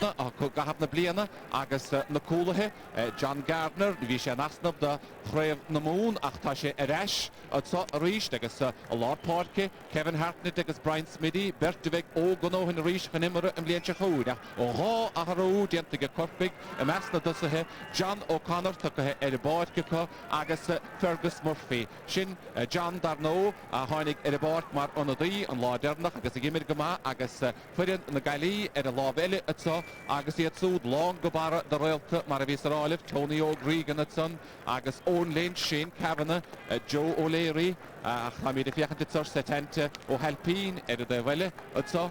gahab na bliana agus na cúlathe John Gardner bhí sé nasnab de chréibh na mún ach tá sé areis atá ríist agus a Lord Parke, Kevin Hartnett agus Brian Smithy Bert de Vic ó gonóhin a ríist gan imara an blian se chúd ó há a harú dianta go Corpig a mesna dosathe John O'Connor tucathe ar a báid go agus Fergus Murphy sin John Darno a tháinig ar a báid mar onadaí an ládernach agus a gimir goma agus fuirin na gailí ar a lábheile atá agus iad súd long go bara de roialta mar a bhís aráilih Tony O'Gregan atson agus Owen Lynch, Shane Kavanagh, Joe O'Leary a chamid a fiachanta tsar setente ó helpín ar a bheile atá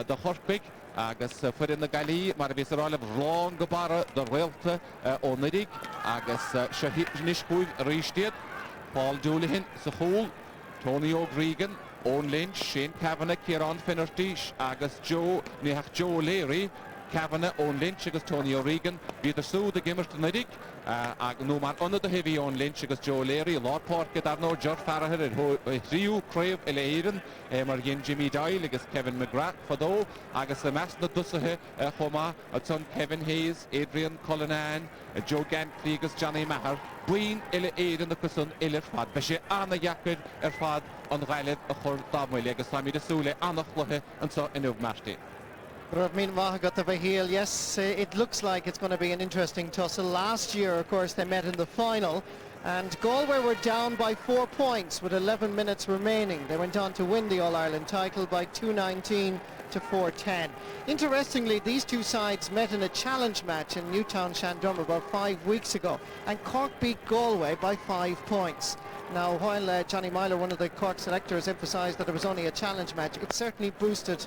de Chorpig agus fuirin na gailí mar a bhís aráilih long go bara de roialta ó Nidig agus se niscúig rístiad Paul Doolihan sa chúl Tony O'Gregan Owen Lynch, Shane Kavanagh, Kieran Finnerty agus Joe O'Leary Kavanagh, Owen Lynch agus Tony O'Regan bhí súd a gimmert Nidig ag nó mar anna a heavy Owen Lynch agus Joe O'Leary Lord Parke darno George Farragher riú craibh i léirean mar gin Jimmy Doyle agus Kevin McGrath fadó agus a mesna dusathe chomá atson Kevin Hayes, Adrian Cullinan, Joe Gantley agus Johnny Maher buin ile éirean agus an ilir fad be sé anna jacuid ar fad an ghailid a chur dámhaile agus tá míad a súla annachluthe antá inmh martí. Yes, it looks like it's going to be an interesting tussle. Last year, of course, they met in the final, and Galway were down by 4 points with 11 minutes remaining. They went on to win the All-Ireland title by 219 to 410. Interestingly, these two sides met in a challenge match in Newtown Shandrum about 5 weeks ago, and Cork beat Galway by 5 points. Now, while Johnny Myler, one of the Cork selectors, emphasised that it was only a challenge match, it certainly boosted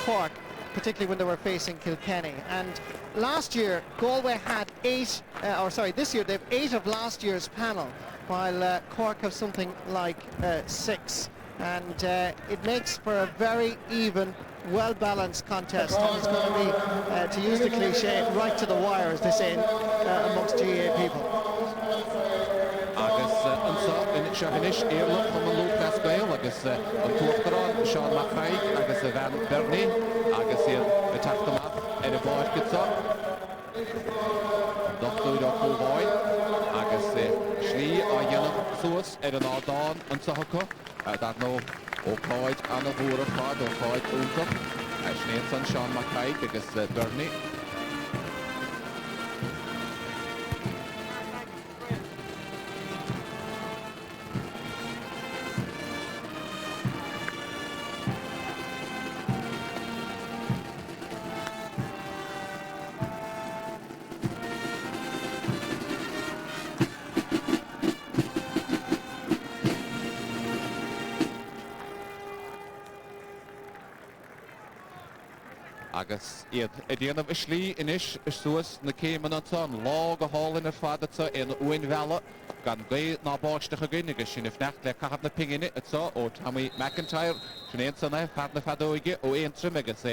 Cork, particularly when they were facing Kilkenny. And last year, Galway had this year they've 8 of last year's panel, while Cork have something like 6. And it makes for a very even, well-balanced contest. And it's going to be, to use the cliche, right to the wire, as they say, amongst GAA people. Agus Shahinish Airlock from the Lucas Gael, agus an Tuachtaran, Sean McCraig, agus Van Bernie, agus the Tachtamap, and the Boyd gets up. Dr. Boyd, agus Shlee, or Yellow Source, and an Ardan, and Sahako. That no O'Coid and a Vura Fad, O'Coid Unter, Ashnason, Sean McCraig, agus Bernie. Agus iad déanamh islí inis suas na céimean atá an lá go hálinn ar fad atá in uin bheala gan gé nábáisteach a gine agus sin fnecht le cahab na pingine atá ó Tommy McIntyre sin éansanna fad na fadóige ó éantrim agus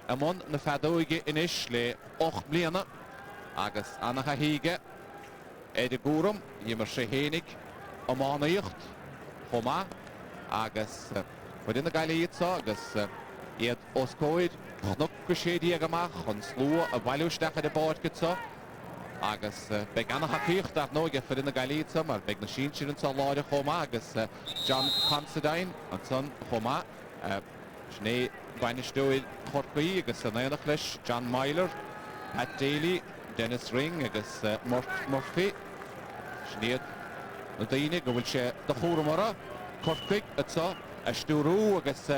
amon na fadóige inis le 8 bliana agus annacha híige éidir gúram dhimar sé hénig amánaíocht chomá agus fuidir na gailí atá agus iad oscóid Nog go sé amach an slú a bhailuisteach a báid go agus be anna haíocht ar nóige fuidir na gailíta mar beag na sin sin antá láide chomá agus John Considine an son chomá sné bainisteúil Chorcaí agus san éanach leis John Myler, Pat Daly, Dennis Ring agus Murphy snéad na daine go bhfuil sé de chóramara Corcaig atá Stúrú agus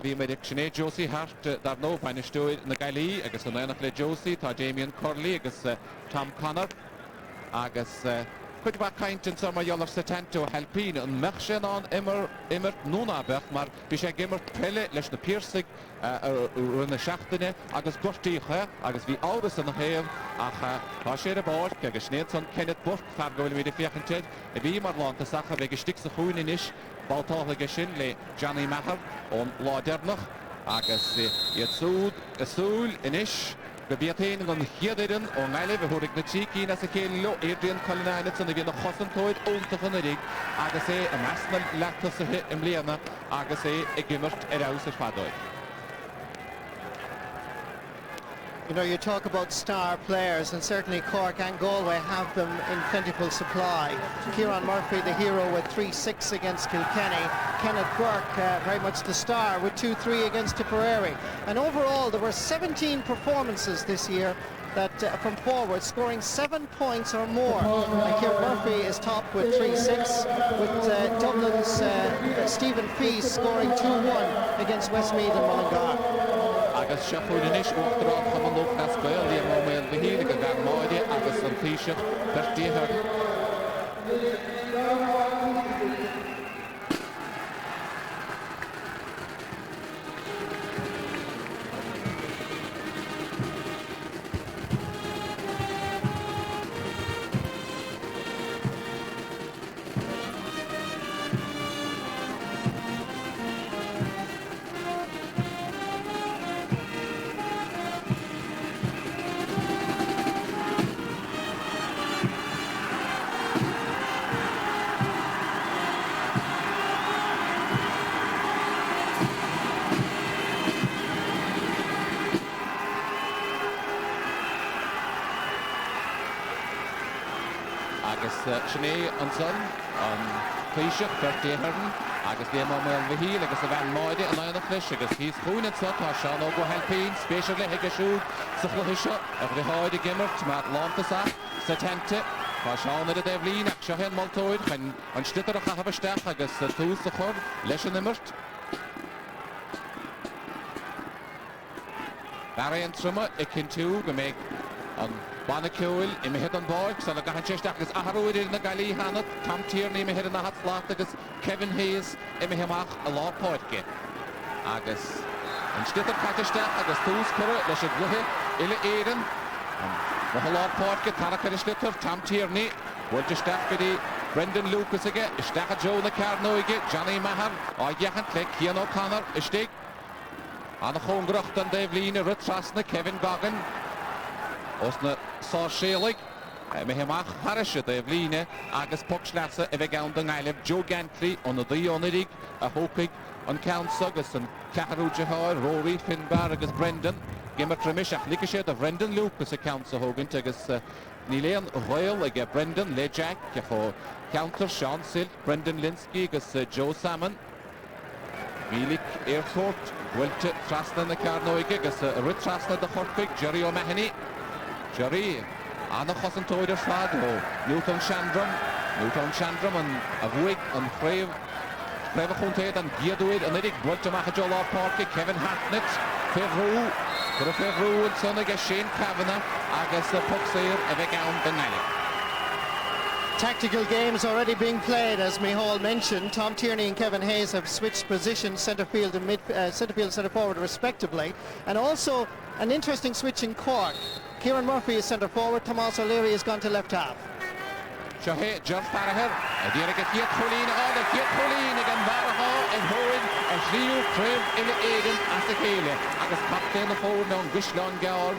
bhí meidir sinné Josie Hart dar nó bainisteúil na gailí agus an éanach le Josie tá Damien Corley agus Tom Connor agus chuid bha caintin sa mar dhealar setento helpín an meach sin an immert nónabech mar bhí sé gimmert pelle leis na piercing na seachtaine agus gortíocha agus bhí áras an na héamh ach tá sé a báid agus snéad san Kenneth Burke fargóil mí fiachanteid a bhí mar lánta sacha bheith stig sa chuin inis Baltáige sin le Johnny Maher ón ládernach agus iad súl inis go bíotain an chiaadéirean ó ngaile bh thuirigh na tíí na sa céal leo Adrian Cullinan san a bhí na chosantóid óntacha na rig agus a measna letasathe im léana agus i gimmert ar aus ar fadóid. You know, you talk about star players, and certainly Cork and Galway have them in plentiful supply. Kieran Murphy, the hero, with 3-6 against Kilkenny. Kenneth Burke, very much the star, with 2-3 against Tipperary. And overall, there were 17 performances this year that from forward, scoring 7 points or more. And Kieran Murphy is top with 3-6, with Dublin's Stephen Feast scoring 2-1 against Westmeath and Mullingar. Agus siafwyd ish wachtar o'r chaman lwch na sgwyl i ymwneud fy hyd gyda gan moedi agus yn teisiach berdi hyn. Sinead an son an Cleishach berti hyn agus ddim o mewn fy hil agus y fan moedi yn lain o Chlish agus hys hwn yn sot a Sean o go helpin special le hig siwg sy'n chlyhisio ag fi hoed i gymmert ma'r lantas a sy tente a Sean yr y deflin ac sio hyn moltoed chyn an stytter o chachaf ystach agus y tŵs y chwrdd leis yn ymmert Barry yn tryma y cyntw gymig an Bana Cúil I mi hyd an bóig, so le gahan séisteach agus aharúid in na galí hanad, Tom Tierney mi hyd an ahat slát agus Kevin Hayes I mi hymach a lápóidge. Agus an stitar catisteach agus tús cwrw leis y glwhi ile éirin. Mae lápóidge tarach ar y stitar, Tom Tierney, wyllt ystach gyda Brendan Lucas ige, ystach a Joe na Carnoige, Johnny Mahar, oed iachan cle Cian O'Connor, ystig. An y chwngrocht an deflin y rytrasna Kevin Goggin. Os na sá sélig, mi hymach harysio dy efline agus pokslasa efo gawn dy ngailef Joe Gantry on y ddionig a hopig on council agus yn Caharw Jahar, Rory, Finbar agus Brendan. Gymr trymisiach licisiad of Brendan Lucas y council hogant agus ni leon Royal ag Brendan, le Jack, o counter Sean Silk, Brendan Linsky agus Joe Salmon. Milik Airport, Wilte trasna na Carnoige agus ryd trasna dy chorpig Jerry O'Mahony. Jerry, Anna Chossan Toyd ar Fad o Newton Chandram yn a fwyg yn chref a chwnted yn giadwyd yn edrych bwylt ymach a Joel Parker, Kevin Hartnett, Ferrw, gyda Ferrw yn son ag Shane Kavanagh agos y Puxeir efo gawn Benelli. Tactical games already being played, as Mihal mentioned. Tom Tierney and Kevin Hayes have switched positions, centre field and centre field, centre forward respectively, and also an interesting switch in Cork. Kieran Murphy is centre forward, Tomás O'Leary has gone to left half. Sjohe, Geoff Farragher, dierig het Geert Colleen, de Geert Colleen again Barha en Hoen en Shriu Trev in de Eden as de Kele. Agus kaptein de forward now Gishlan Gaur,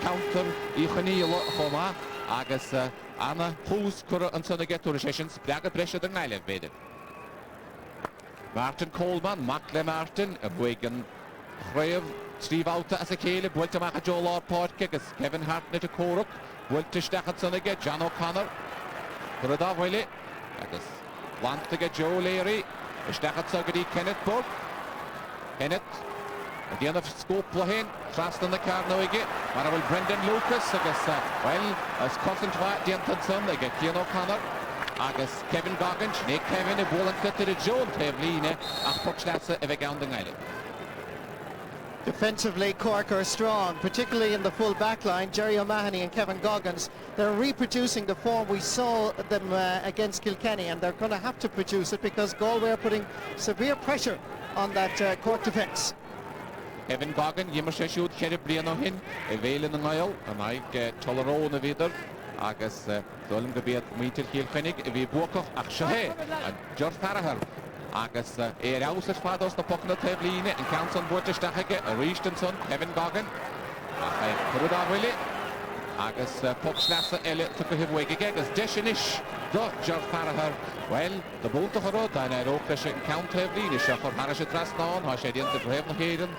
counter I Chaniel Homa, agus Anna Hoos Kura and Sonne get to the sessions, Blagat Brescia de Nailev bede. Martin Coleman, Makle Martin, Wigan Trev, Steve Auta as a Kele, Bwelta Macha Joel Parker, Kevin Hartnett to Cork, Bwelta Stachat Sonne get John O'Connor. Rydaf wili, agos lant ag Joe Leary, ystachad sogad I Kenneth Burke. Kenneth, ydi yn y sgwplo hyn, trast yn y Carnoige, mae'n awel Brendan Lucas, agos, wel, ys consentwa diantadson ag Cian O'Connor, agos Kevin Goggins, neu Kevin y bwol yn cytid y Joe yn tefline, ach pwcslasa efo gawn dy ngailin. Defensively, Cork are strong, particularly in the full back line. Jerry O'Mahony and Kevin Goggins, they're reproducing the form we saw them against Kilkenny, and they're going to have to produce it because Galway are putting severe pressure on that Cork defence. Kevin Goggin, ymmar sé siúd cheir blian o hyn, feilin yn ail, yn aig toleró na vidar, agos dolym gybiad mwytil Kilkennig, fi bwcoch ach siohe, a George Farragher. Agus aus yr ffados na poc na tefline yn council bwyd ystachige y rhysd yn son Kevin Goggin ac cwrdd arwyli agus poc slasa ele typa hyfwegig agus desinish do George Farragher wel dy bwnt o'ch rod da'n o'r cresio yn count tefline eisiau chor haras y dras non ha siediant y bref na heiryn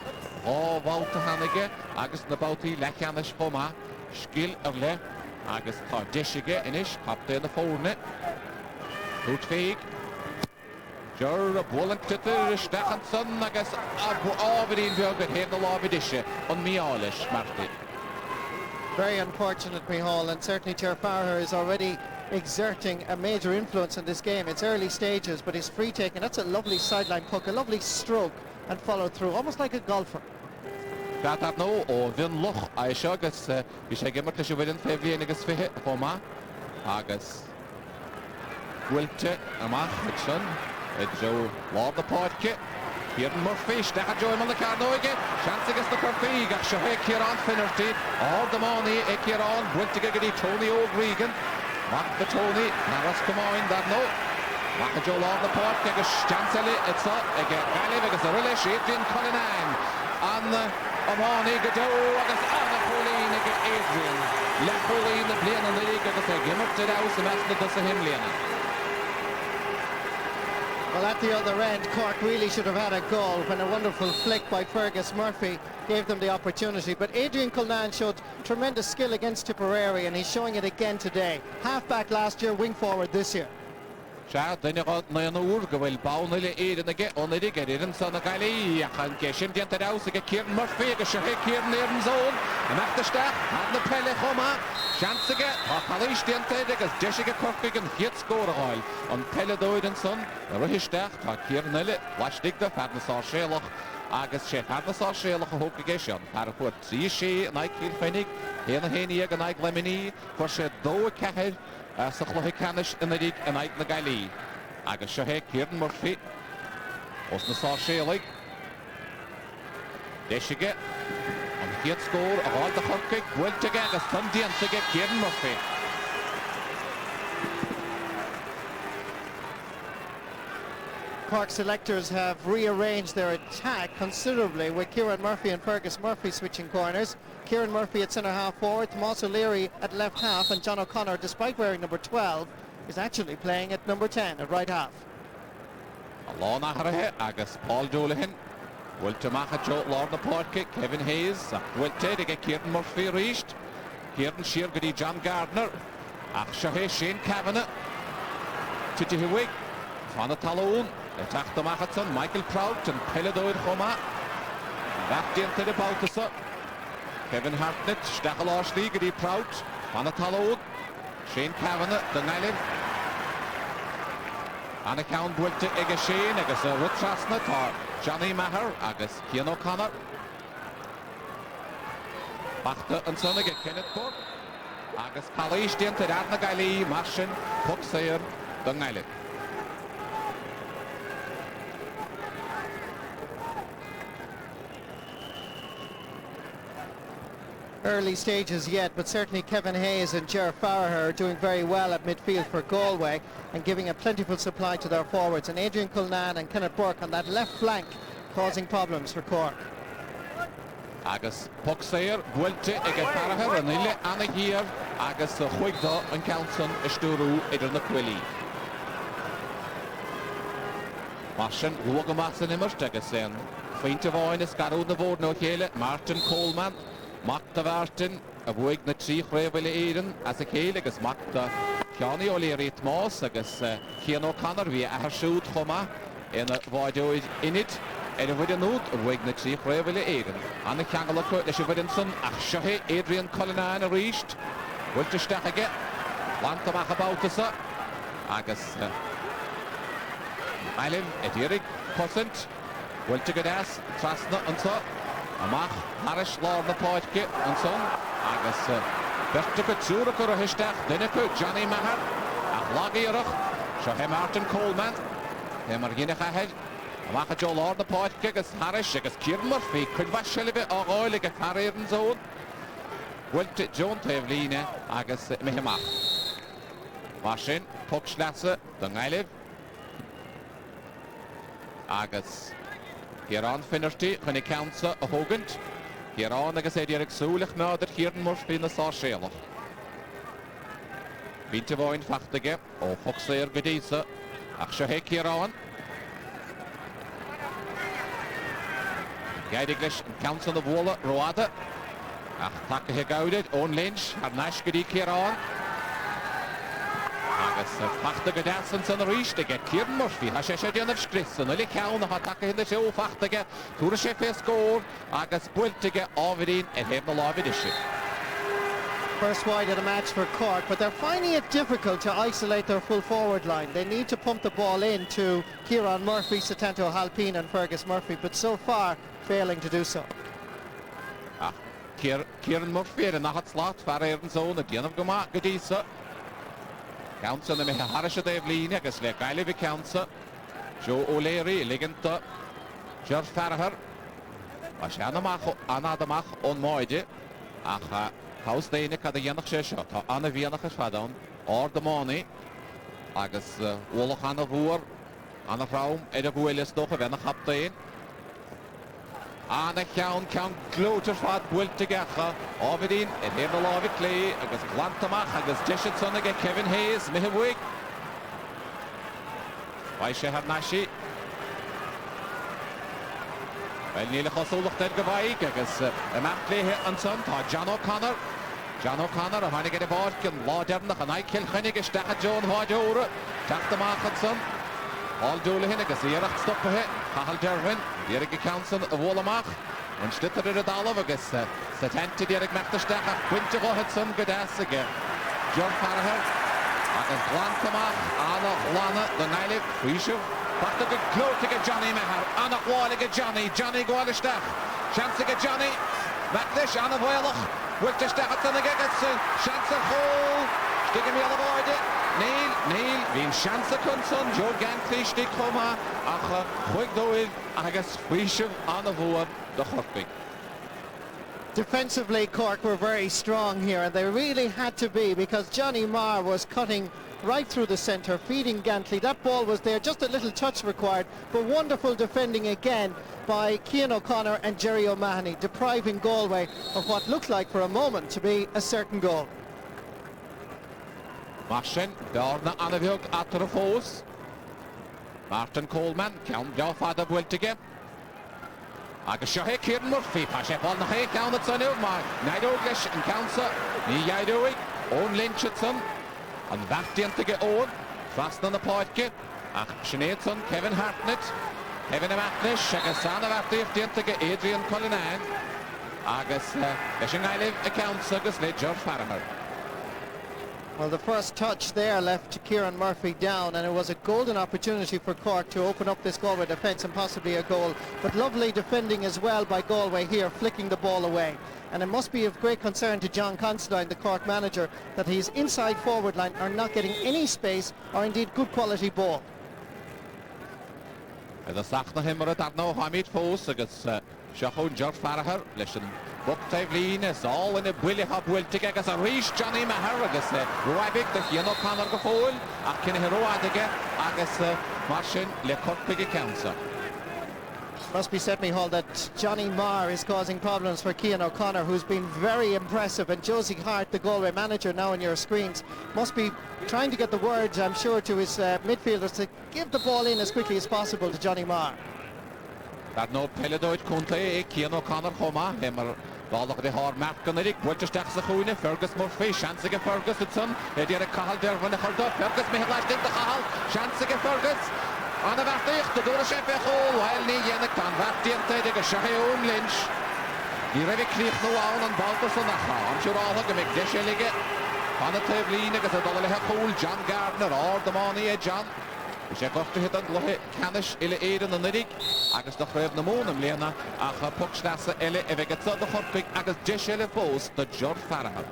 Ó bhálta hanige agus na bátaí lechanis chomá skill le agus tá deisige inis capta na fórne.Út féig. Jor a bwlan tytyr stachan son agus ábhíonn bheagad héad na lábhidise an miális Marty. Very unfortunate, Micheál, and certainly Ger Farher is already exerting a major influence in this game. It's early stages, but his free taking, that's a lovely sideline puck, a lovely stroke and follow through, almost like a golfer. That no, ó bhíonn loch a seo agus bhí sé gimmart leis bhfuiln fé bhíon agus fithe chomá agus bhfuilte amach ag sin Joe lád na páidce. Kieran Murphy, stachad Joe man na carnóige. Chance agus na Murphy, gach seo hé Kieran Finnerty. Ád the money, Kieran, bhfuilte gadi Tony O'Gregan. Mac the Tony, naras cumáin dar no. Mac Joe lád na páidce agus chanceli itsa ag Galway agus a riile Adrian Cullinane. An amani gadó agus anna Pauline ag Adrian. Le Pauline na blian an league agus a gimmart it out the match na him liana. Well, at the other end, Cork really should have had a goal when a wonderful flick by Fergus Murphy gave them the opportunity. But Adrian Cullinane showed tremendous skill against Tipperary, and he's showing it again today. Half-back last year, wing forward this year. Sja, dyna god na yn ŵr gyfeil bawn ile eirin ag on ydi gerir yn son ag ali achan gesyn diant ar aws ag Kieran Murphy ag ysio Kieran eirin zôn yn achdystach ad na pele choma sians ag a chalish diant ag as desig ag Cork ag yn hit sgôr ag oel ond pele dwyd yn son a rwhystach ta Kieran ile wasdig da fad na sar sielach agus sé fad na sar sielach a hwg ag esyon par a chwyd 3 sé yn aig Ciel Fennig hen a heni ag yn aig Lemini for sé do a cahir sa chluthaí canis in ag an aig na Galway. Agus seo hé Kieran Murphy os na sá séalaigh. Deisige an chéad scór a bháil de chorcaigh bhfuilteige agus tan diantaige Kieran Murphy. Cork selectors have rearranged their attack considerably with Kieran Murphy and Fergus Murphy switching corners. Kieran Murphy at centre half forward, Tomás O'Leary at left half, and John O'Connor, despite wearing number 12, is actually playing at number 10 at right half. Alá nachrathe agus Paul Doolahan bhfuilte macha Joe Lord na páirce Kevin Hayes ach bhfuilte ag Kieran Murphy ríist. Kieran siar go dtí John Gardner ach seo hé Shane Kavanagh tití hiwig fanna talún le teachta machatan Michael Prout an peledóid chomá bach dianta de báutasa Kevin Hartnett stachel áslí go dtí Prout fanna talún Shane Kavanagh den Galway Anna Cowan bhfuilte ag Shane agus a rutrasna tá Johnny Maher agus Cian O'Connor bachta an son ag Kenneth Cork agus Palais dianta ar na Galway mar sin puck saoir den Galway. Early stages yet, but certainly Kevin Hayes and Ger Farher are doing very well at midfield for Galway and giving a plentiful supply to their forwards. And Adrian Cullinane and Kenneth Burke on that left flank causing problems for Cork. Agus puck saoir bhfuilte ag Farher an ile anna hir agus a chuigdá an Counson istúrú idir na cuilí. Mar sin lugamas an immert agus an faointe bháin is garú na bhór nó chéile Martin Coleman Magda Vartin a bhuaig na trí chréhfuile éireann as a chéile agus Magda Ceannaí O'Leary Tomás agus Cian O'Connor bhí atharsúd chomá ina bháidóid inid a bhuiid an úd a bhuaig na trí chréhfuile éireann. Anna cheangala chuir leis a bhuiid an son ach seo hé Adrian Cullinane a ríist bhfuilte isteach aige bhaint amach a báutasa agus Eilim a dtírig cosint bhfuilte go deas trasna an sa amach Harris Lord na páidce an son agus berta go túra go a histeach duine go Johnny Maher ach lagaíarach seo hé Martin Coleman hé mar gine chahead amach a Joe Lord na páidce agus Harris agus Kieran Murphy chun bha silibh á gáil ag a charéir an zón bhfuilte Joan Taobhlíne agus mihamach mar sin puck sleasa den Galway agus Kieran Finnerty chun ag Counsa a thugant Kieran agus éidir ag súlach náidir Kieran Murphy na sá séalach. Bínte bháin fachtaige ó puck saoir go dísa ach seo hé Kieran Geidiglis yn count yn y fwola roada. Ach, tac y hygawdyd, o'n Lynch, ar nash gyda Ciaran. Agus fachta gydasan sy'n yr eist, ag Kieran Murphy, ha se dian yr sgris, yn yli cawn, ha tac y hyn y sio fachta gy, tŵr y sef sgôr, agus bwylt gy ofyd un, heb na lafyd eisiau. First wide of the match for Cork, but they're finding it difficult to isolate their full forward line. They need to pump the ball in to Kieran Murphy, Satanto Halpine and Fergus Murphy, but so far failing to do so. Kieran Murphy yn nahat slat far yn zone, y dian of gyma gydisa. Counts yn y mehe haris y deflini, agos le gael fi counts. Joe O'Leary, ligynta. George Farragher. A si anadamach o'n moedi. Ach, haws deinig cad y ianach se sio. Ta anna fianach ys fadawn. O'r dymoni. Agos wolach anna fwr. Anna rhawn, edrych wylis doch y fenach hapdain. Anna cawn glwtr ffad bwylt y gacha. Ofyd un, heb na lafyd clé, agos glantamach, agos Jeshetson ag Kevin Hayes, mihywig. Fai se har nashi. Wel ni'n choswlwch dyd gyfaig, agos y map clé yn son, ta John O'Connor. John O'Connor, a hannig yn y bod, gyn lodernach, a nai cilchynnig ysdach a John Hodge o'r. Tachtamach yn son. All doole hyn agos iarach stoppe he. Hahal Derwin, Dierig Counson, y fôl amach. Yn stytter yr ydalaf agos Satenti Dierig Mechtastach a Quintach o Hudson gydas ag John Farragher. Agos glant amach, Anna Lana, the Nailig, Frishew. Bach ag glwt ag Johnny Mehar, Anna Chwal ag Johnny Gwalistach. Chance ag Johnny, Mechlish, Anna Foelach. Wiltistach at yn agos, Chance ag Chol. Stigam i ala boede. Neil, fi'n sians y cwntwn, Joe Gantry stig chwma, ach chwig dwydd, agos fwysiw an y fwar dy chorpig. Defensively, Cork were very strong here, and they really had to be, because Johnny Marr was cutting right through the centre, feeding Gantley. That ball was there, just a little touch required, but wonderful defending again by Cian O'Connor and Jerry O'Mahony, depriving Galway of what looked like for a moment to be a certain goal. Martin, Bjarne Annevjog at y ffos. Martin Coleman, cawn gael ffad o bwyltige. Agos sio he Kieran Murphy, pa se bol na he cawn at syniw. Mae Naid Oglish yn cawn sa, ni iaidowy, o'n Lynch at syn. Yn fardiantig e o'n, fast yn y poedge. Ach, Sineadson, Kevin Hartnett, Kevin Amatnish, agos san y fardiantig e Adrian Collinan. Agos, eisiau ngailif y cawn sa, agos le George Farragher. Well, the first touch there left Kieran Murphy down, and it was a golden opportunity for Cork to open up this Galway defence and possibly a goal. But lovely defending as well by Galway here, flicking the ball away. And it must be of great concern to John Considine, the Cork manager, that his inside forward line are not getting any space or indeed good quality ball. The sach na hymmer darna o Hamid Fos agos Siachwn George Farragher leis yn bwctau flin is all yn y bwyli ha bwyltig agos a rhys Johnny Mehar agos rwabig dy Cian O'Connor gyffôl ac yn hiroadig agos Martin le corpig y cawnsa. Must be said, Micheál, that Johnny Marr is causing problems for Cian O'Connor, who's been very impressive, and Josie Hart, the Galway manager, now on your screens, must be trying to get the words, I'm sure, to his midfielders to give the ball in as quickly as possible to Johnny Marr. Daar no Peledoid Conte Cian O'Connor choma, hemmer balach de haar merken erik, Wiltistach sa choene, Fergus Murphy, Chansige Fergus het son, die er Cahal Dervan Hardo, Fergus Micheál de Cahal, Chansige Fergus. Aan de wacht, de door de chef goal, weil nie jene kan wacht de Shaheon Lynch. Die rebe kreeg nou aan en bal van de gaan. Sure gemik desje liggen. Van het tevline ges het alle goal John Gardner or the money John. Is gocht het dan lohe kanish ile eden en nidik. Agus de gref na monum lena ach pokstasse elle eveget de horpik agus desje post de George Farragher.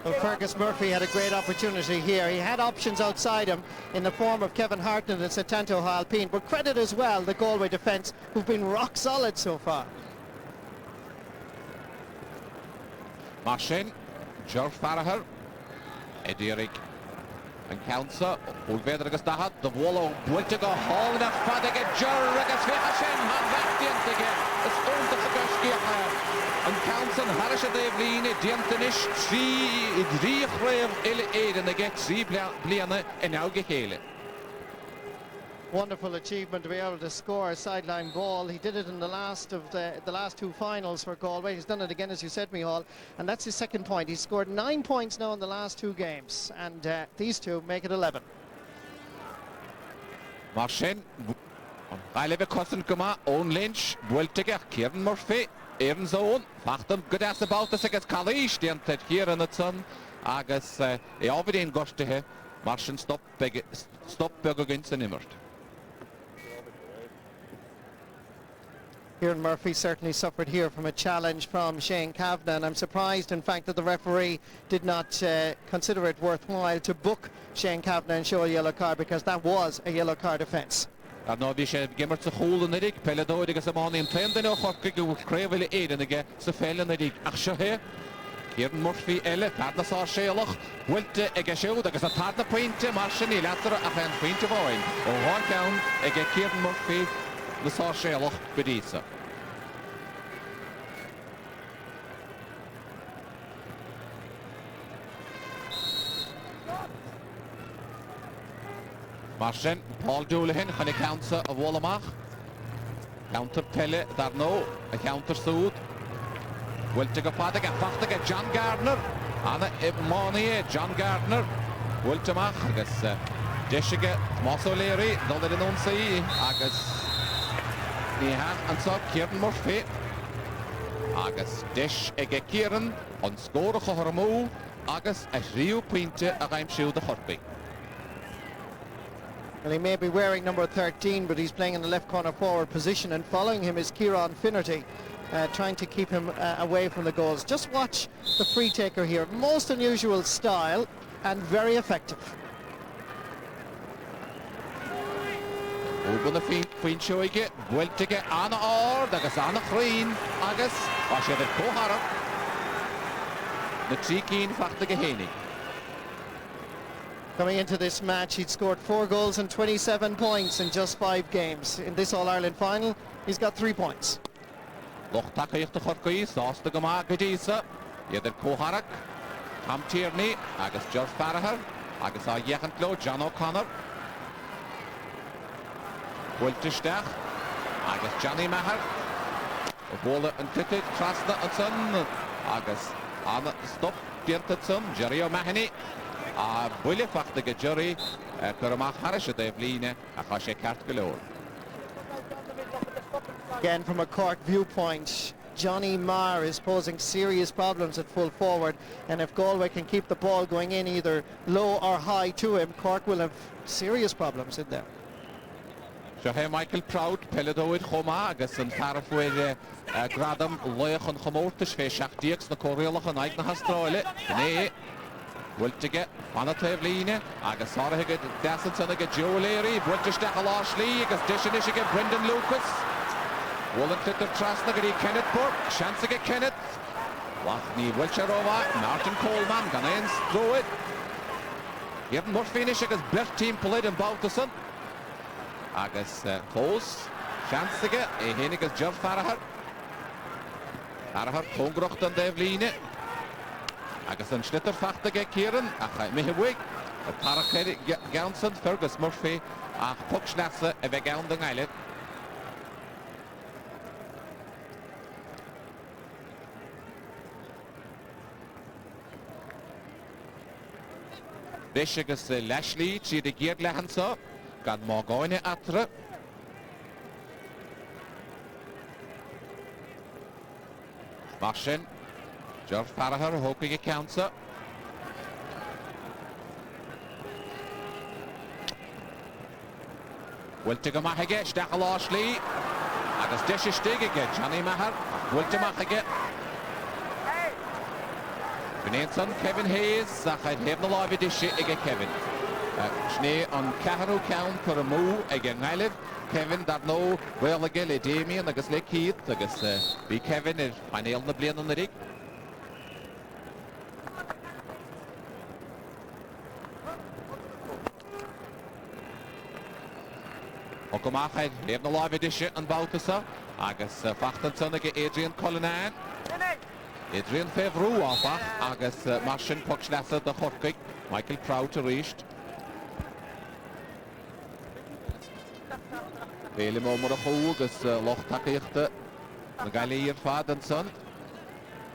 Well, Fergus Murphy had a great opportunity here. He had options outside him in the form of Kevin Hartnett and Satanto Halpine, but credit as well the Galway defence, who've been rock solid so far. Martin, George Farragher, Edirik and Counter, Ulveder agus Dahad, the Wallow, Bwyltig o Hall na Fadig a George agus fi Hashem, han vachdiantig is ond of the Goshgiach. Yn Counson, Harris a Devlin, Diantanish, dri chref il Eden, ag 3 bliana yn awg i hele. Wonderful achievement to be able to score a sideline ball. He did it in the last two finals for Galway. He's done it again, as you said, Micheál, and that's his second point. He's scored 9 points now in the last 2 games, and these two make it 11. Marchen, Galway Cousin Guma, Owen Lynch, Wiltiger, Kieran Murphy, Aaron Zone, Fachtum, good as about the second college, the entered here in the sun, Agus, Overdin Gostihe, Marchen stop Burger against the Nimmert. Kieran Murphy certainly suffered here from a challenge from Shane Kavanagh, and I'm surprised in fact that the referee did not consider it worthwhile to book Shane Kavanagh and show a yellow card, because that was a yellow card offence. No, vi ser gemmer til holen erig, pelle då det som han intended och Cork go krevel edenige så fällen erig. Achsha he. Kieran Murphy elle, Padna sa shelach, wilte ege show det så Padna pointe Marchen i later a fan pointe voin. Och han down ege Kieran Murphy the sa shelach bedisa. Marchen, Paul Doulahan, can he counter of Wallamach? Counter Pelle, Darno, a counter Sood. Will take a path again, John Gardner. Anna Money, John Gardner. Will to Mach, I guess, Deshiga, Mossoleri, Dollar in Unsay, I guess. And so Kieran Murphy. I guess Desh Ege Kieran on score of Hormo, I guess a Rio Pointe, a rhyme shield the Horby. Well, he may be wearing number 13, but he's playing in the left corner forward position, and following him is Kieran Finnerty, trying to keep him away from the goals. Just watch the free taker here. Most unusual style and very effective. Open the fin shoige, Weltige Anna or Dagas Anna Green, Agus, Washer the Kohara. The Chikin Fachtige Heni. Coming into this match, he'd scored 4 goals and 27 points in just 5 games. In this All-Ireland final, he's got 3 points. Loch Takayach the Horkoi, Sauce the Gama Gadisa, Yether Koharak, Tom Tierney, Agus George Farrahar, Agus Ayekantlo, John O'Connor, Wiltistach, Agus Johnny Maher, Bola and Tittit, Trasna and Son, Agus Anna Stop, Dirtetson, Jerry O'Mahony. Bulle fachtige jury Kuramach Harisha Devline Akashe Kart galore. Again, from a Cork viewpoint, Johnny Marr is posing serious problems at full forward, and if Galway can keep the ball going in either low or high to him, Cork will have serious problems in there. So here Michael Proud, Peledoid Choma, Agus and Farafway Gradam, Loyach and Chomortish, Feshach Dix, the Correlach and Eigna Hastroile, Nay. Wiltige, Anna Tevline, Agus Sarahig, Dassenson, Joe Leary, Wiltistach Lashley, Agus Dishinishig, Brendan Lucas, Wallen Titter Trasnagari, Kenneth Burke, Shansig Kenneth, Wachni Wilcherova, Martin Coleman, Ghanaians throw it. Even more finish Agus best team played in Baltuson. Agus Close, Shansig, Henigas Jeff Farrahar. Farrahar, Pongrocht and Devline. Agus an Schnitter fachtige Kieran, ach Mihewig, Paracheri Gaunson, Fergus Murphy, ach Puckschnasse, a Vegaunding Islet. Bishigus Lashley, Chi de Geert Lehanso, Gan Morgoine Atre. Marchen. George Farrahar hoping a counter. Wiltige Mahage, Stachel Ashley. Agus Dishe Stigige, Johnny Maher. Wilte Mahage. Vinenson, Kevin Hayes. Zachad Hebna Live Dishe Ige Kevin. Schnee on Caharu Count for a move again. Niliv. Kevin that no well again. Damien, Agus Lake Heath. Agus be Kevin is final the blade on the rig. Okomachid, Lev na live edition and Baltasa. Agus Fachtanson again Adrian Cullinan. Adrian Fevru off Agus Marchen Puckschnasser the Horkig. Michael Proud to reached. Féile mó mar a chó agus loch takeíochta na Galway ar fad an son.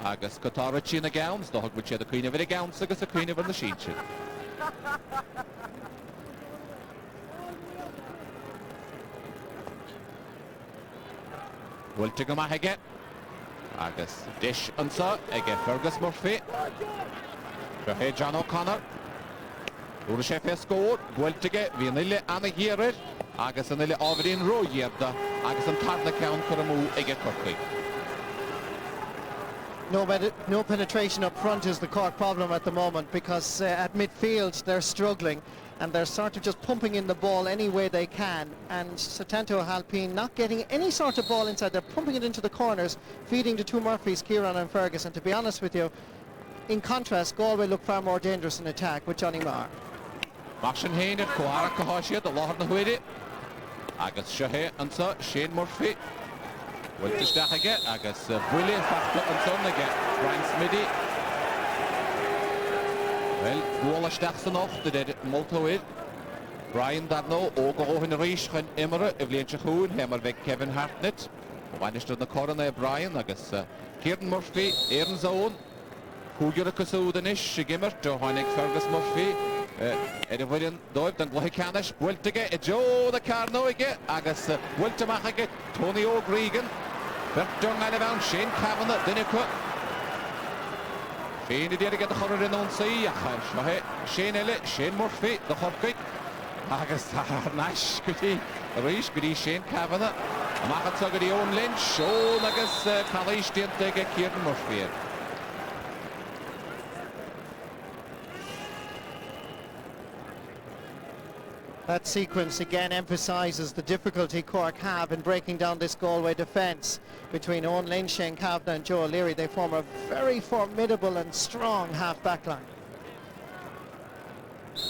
Agus Qatar tí na gowns, dohag bud siad a cuine bhir a gowns agus a cuine bhir na síse. Bhfuilte go maithige agus dis an sa ag Fergus Murphy. Rehé John O'Connor. Úr sé fé scór, bhfuiltige bhí an ile anna híirir agus an ile ábhíonn ródhéabda agus an tarna ceann chu mú ag Corcaigh. No penetration up front is the Cork problem at the moment, because at midfield they're struggling and they're sort of just pumping in the ball any way they can, and Satanto Halpine not getting any sort of ball inside. They're pumping it into the corners, feeding the two Murphys, Kieran and Fergus. And to be honest with you, in contrast, Galway look far more dangerous in attack with Johnny Marr. Marsin Hain at Coara Cahosia, the Lord na Huidi. Agus Shahe and so Shane Murphy. Wiltistachige, agus Willie Factor and son again. Brian Smitty. Well, Gola Stachsanoch, the dead Multoid. Brian Darno, Ogo in the Rish, and Emmer, Evelyn Chahoon, Hemmerbeck, Kevin Hartnett. Vanished on the corner, Brian, agus Kieran Murphy, Aaron Zone. Húgurachas údanis, Gimmer, Johannig Fergus Murphy. Edwin Doib, dan Glohi Canish, Wiltige, Joe the Carnoige, agus Wiltamachige, Tony O'Gregan. Bertung Anavan, Shane Kavanagh, Dinnicut. Shane did get the horror in on sea, Shane Elliott, Shane Murphy, the Hopkick. Agus Nash, Goody, Rish, Goody, Shane Kavanagh. Machatugadi own Lynch, Show, Agus Kalish, didn't take a Kieran Murphy. That sequence again emphasises the difficulty Cork have in breaking down this Galway defence. Between Owen Lynch, Shane Kavanagh and Joe O'Leary, they form a very formidable and strong half-back line.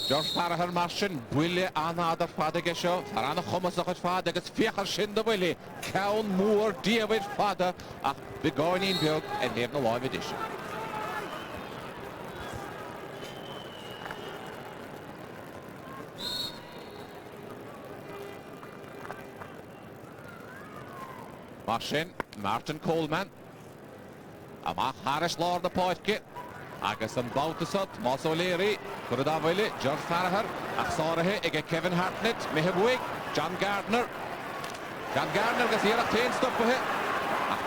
George Farahar Martin, Willie Anna Fada Show, Farana Thomas of Fada, gets Fiachar Shinda Willie, Cowan Moore, David Fada, Begoni in Björk, and they have no live edition. Martin Coleman. Amach Harris Lord the Poitke. Agus and Bautasot, Moss O'Leary, Kuradavili, George Farahar, Achsarahe, Ege Kevin Hartnett, Mehebwig, John Gardner. John Gardner gets here at 10 stop for it.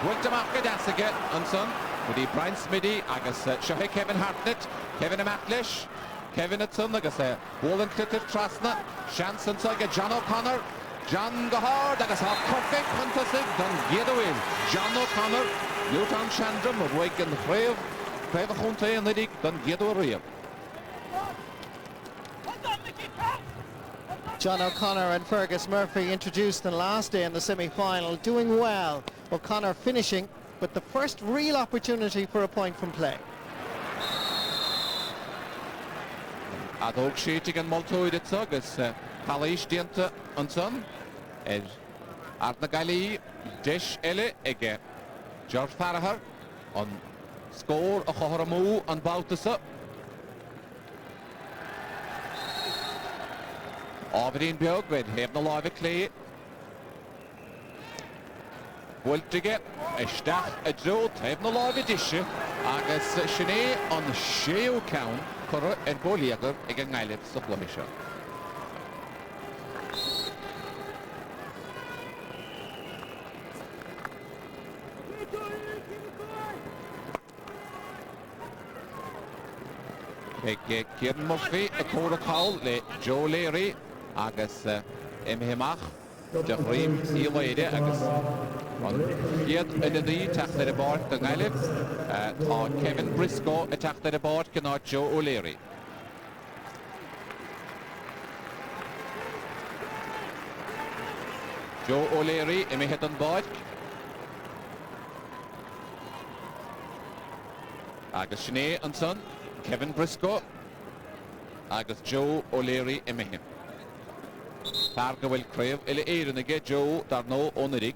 Wiltamaka Dassage, and son, with the Brian Smitty, Agus Shahe Kevin Hartnett, Kevin Amatlish, Kevin at son, Agus Wallen Clitter Trasna, Shanson Saga, John O'Connor. John Gahard, agus ha perfect fantastic, dan Gedowin. John O'Connor, Newton Chandram, of Wake and Crave, Crave Hunte and Lidic, dan Gedow. John O'Connor and Fergus Murphy introduced on last day in the semi-final, doing well. O'Connor finishing with the first real opportunity for a point from play. Adog Sheeting and Multoid at Sugus, Kalish Dienta and son. Arna Galway, Dish Elle, Ege, George Farahar, on score a Choharamu on Bautasa. Aberdeen Björk with Hebna Lava Clay. Wiltige, a Stach, a Joe, Hebna Lava Dish, Agus Shane on the Sheo Count, Corra and Bolieger, again I live Supplemisha. Kieran Murphy, a Cora Cowell, Joe O'Leary, Agus Himach, Jeffrey Eloide, Agus Yet in the attack the board, the Galib, Kevin Briscoe attacked the board, cannot Joe O'Leary. Joe O'Leary, hit on board. Agus Sinead and son. Kevin Briscoe, Agus Joe O'Leary Emihem. Targa will crave, Ele Aaron Joe Darno Onedig.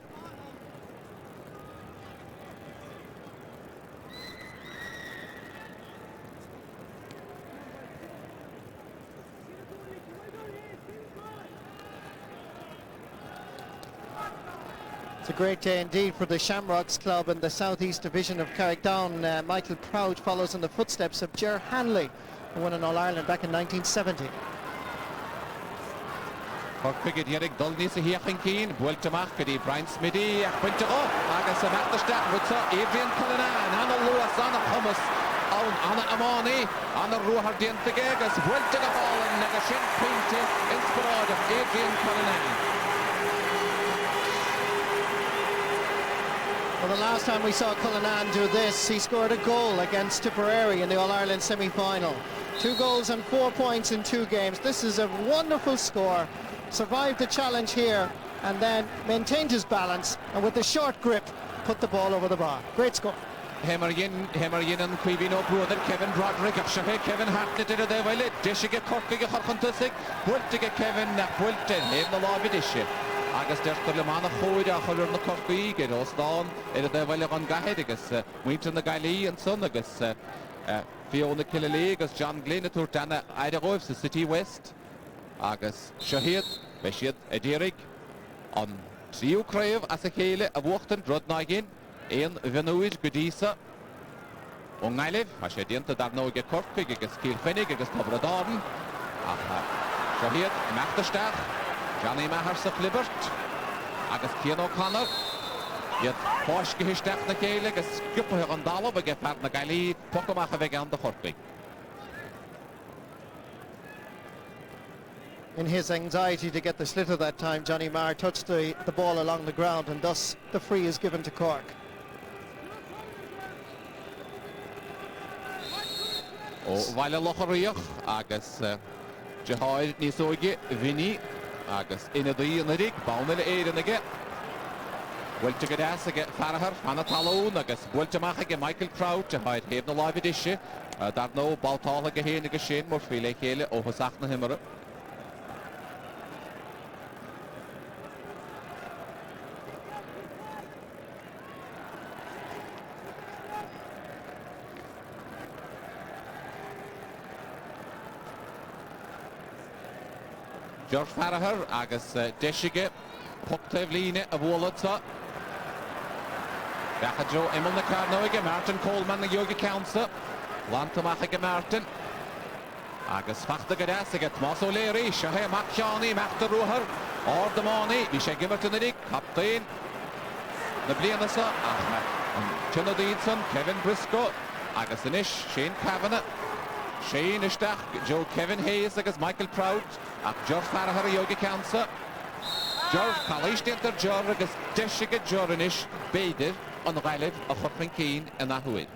It's a great day indeed for the Shamrocks Club in the Southeast Division of Carrickdown. Michael Proud follows in the footsteps of Ger Hanley, who won an All-Ireland back in 1970. Cork Piggy Dulney sa hiachin Keen, Bueltamach, Gadi Brian Smitty, Quinto, Agas and Actastap, with Adrian Cullinan, Anna Lewis, Anna Hummus, Anna Amani, Anna Ruhar Diantagegas, Bueltaga Hall, and Nagashin Quinte, inspired of Adrian Cullinan. Well, the last time we saw Cullinan do this, he scored a goal against Tipperary in the All-Ireland semi-final. 2 goals and 4 points in 2 games. This is a wonderful score. Survived the challenge here and then maintained his balance, and with a short grip put the ball over the bar. Great score. Hemergin and Quivino brother Kevin Broderick, Kevin Hartnett in the Valley, Dishig, Corkig, Harkuntusik, Bultig, Kevin, Bulten, in the lobby dish. Agus dertar le mana choid a choir na Corcaí gyd os dawn er y ddefel o'n gahed agus wynt yn y Galway yn son agus Fiona Killalay agus John Glynn y tŵr dan air y sy City West agus Shahid, Beshid, Edirig on triw cref as y ceile a fwchtyn drod na gyn ein fynwyd gwydisa o'n gaelif a siedient y darnog y Corcig agus Cilfenig agus Pobra Darn Shahid, Machterstach Johnny Maher sa Clibert agus Cian O'Connor iad pois gyhystach na ceile agus gypwch yn dalob ag effart na Galway pocomach a feg an da Corcig. In his anxiety to get the sliotar that time, Johnny Maher touched the ball along the ground, and thus the free is given to Cork. O Vaile Lochariach agus Jahaid Nisogi Vinny agus ina dí yn ydig, bawn yn eir yn yge. Welta gydas ag Farahar, Hannah Talon agus Weltamach ag Michael Proud, Jahaid heb na live edisio. Dar no baltal ag hen ag Shane mor ffile ceile o hysach na hymara. George Farahar agus Deshige Pucktevline a Wallata Joe Emil Nacarnoige Martin Coleman na Yogi Council Lantamach Martin agus Fachta Gadasig Tomas O'Leary Shahe Macchani Machta Ruhar Ordamani Visha Givertonig Captain na Blianasa Chino Deedson Kevin Briscoe agus Inish Shane Kavanagh Shane Ishtach Joe Kevin Hayes agus Michael Proud ac George Farahar Yogi Council George Calistenter George agus Deshige Joranish Beidir on Galway a Chorpin Keen yn a hwyd.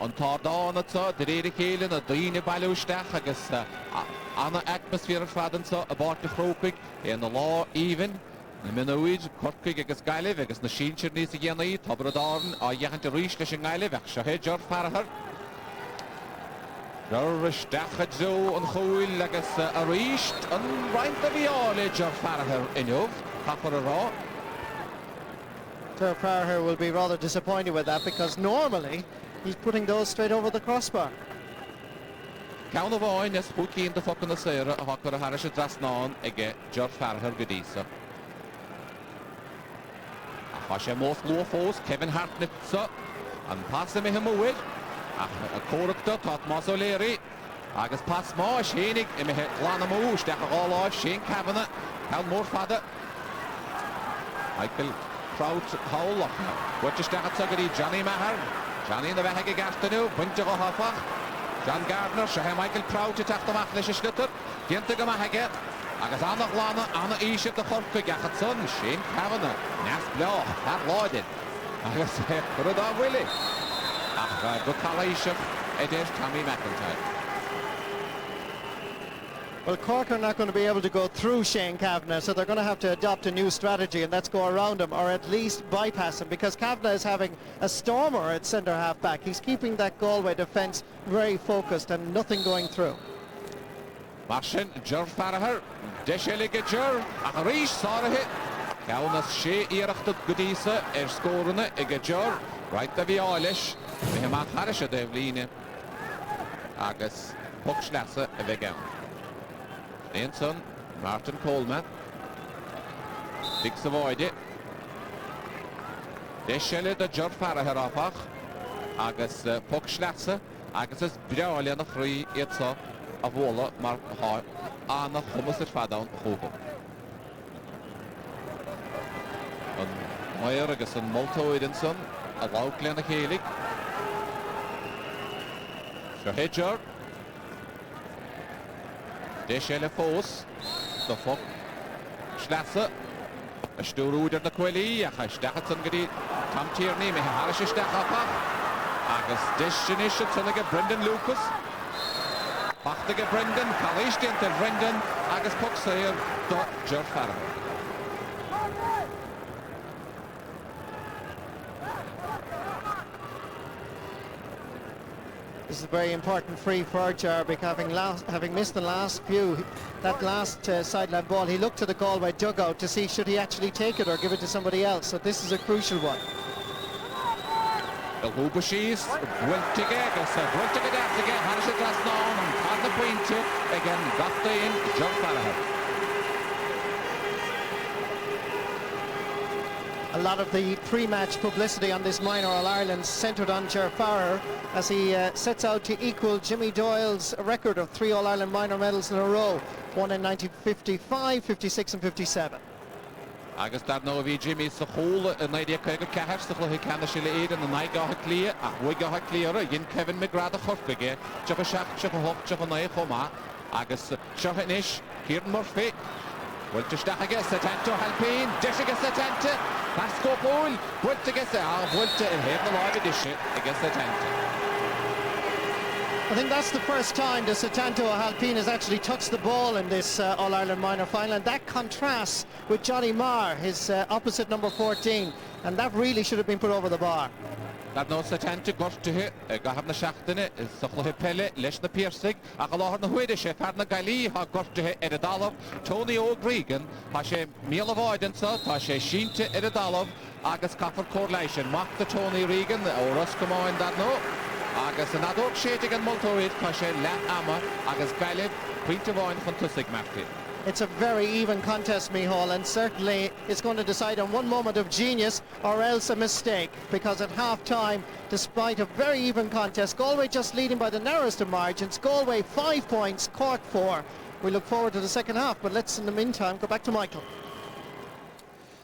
On Tardán ato, dyr Eiric Eilin a dyn y balwstach agus anna atmosffer fadan so a bort y Croke yn y law even. Na Minowid, Corkig agus Galway agus na Shinchir nis i gynnu, Pobra Darn a iachant y rhys leis yn Galway ach Shahed George Farahar. George Dachad Joe yn chwyl agus a rhysd yn rhaint a fiole George Farahar uniof, haffer y ro. George Farahar will be rather disappointed with that because normally he's putting those straight over the crossbar. Cawn o foen nes hwci yn dy ffocyn y seir a hocr a haris y dras nawn ege George Farahar gydisa. Fashe most low force Kevin Hartnett so and pass him mywyd a Cork tot Mas O'Leary agus pass ma Shane im Lana Moos dech a all off Shane Kavanagh Cal more fada Michael Proud Howl what just dech a Johnny Maher Johnny in the vehege gartanu Winter o hafach John Gardner Shahe Michael Proud to tach the mach leis schlitter Diente go mahege agus annach Lana anna Iship the Corkig achat son Shane Kavanagh Nas bloch hat loaded agus Rudolph Willie ach go Caliship it is Tommy McIntyre. Well, Cork are not going to be able to go through Shane Kavanagh, so they're going to have to adopt a new strategy, and let's go around him or at least bypass him, because Kavanagh is having a stormer at centre half back. He's keeping that Galway defence very focused and nothing going through. Martin, George Farahar, Deshelig George, a Rish Sarahit, Kaunas Shea Irachtud Gudisa, Scorene, George, right the Violish, Bhí má charise dé bhlíine agus puck sleasa a bheith ann. Snéanson, Martin Coleman. Big sa bháide. Dé seile de John Farragher áfach agus puck sleasa agus is breáile na chrí iadsa a bhóla mar anna chumas ar fadán chóga. An Mair agus an Multo-Idenson a láglen a chélig. Seo Hedger. Dé seile fós. Da puck sleasa. A stúrúidir na cuilí a chaisteachad san gotí Tom Tierney me haris isteach áfach. Agus deisinis a tunnige Brendan Lucas. Bachtige Brendan, Calíscinnta Brendan agus puck saoir do George Farragher. This is a very important free for Jarvik, having missed the last few. That last sideline ball, he looked to the Galway dugout to see should he actually take it or give it to somebody else. So this is a crucial one. The Lubashis, Wiltige, Wiltige that's again, Hannes Glasnown, and Padna Pointe, again, got in, John Farragher. A lot of the pre-match publicity on this minor All-Ireland centred on Ger Farragher as he sets out to equal Jimmy Doyle's record of 3 All-Ireland minor medals in a row, one in 1955, 56 and 57. Agus dar nó bhí Jimmy sa chóla a 1944 sa chluthí ceanna sí le éidir na 9 clia a 8 cliara gin Kevin McGrath a chorpaige tucha 7 tucha 8 tucha 9 chomá agus seo inis Kieran Murphy bhfuilte stachaige Satanta Halpin deisiige Satanta Pascopol bhfuilte bhfuilte in héad na láide deisi agus Satanta. I think that's the first time the Satanto Halpin has actually touched the ball in this All-Ireland minor final, and that contrasts with Johnny Marr, his opposite number 14, and that really should have been put over the bar. That no Satanta gortuthe gahab na seachtaine sa chluthí pelle leis na Piercing a go láthar na huide sé fear na gailí ha gortuthe ar a dalamh Tony O'Gregan tá sé míle bháidansa tá sé sínte ar a dalamh agus caithfar cóirleisin mac the Tony Regan ó Roscomáin that no agus an adóg séidig an Multo-Id tá sé le ama agus bailib puinte bháin chun tusig Martin. It's a very even contest, Micheál, and certainly it's going to decide on one moment of genius or else a mistake, because at half-time, despite a very even contest, Galway just leading by the narrowest of margins. Galway 5 points, Cork 4. We look forward to the second half, but let's in the meantime go back to Michael.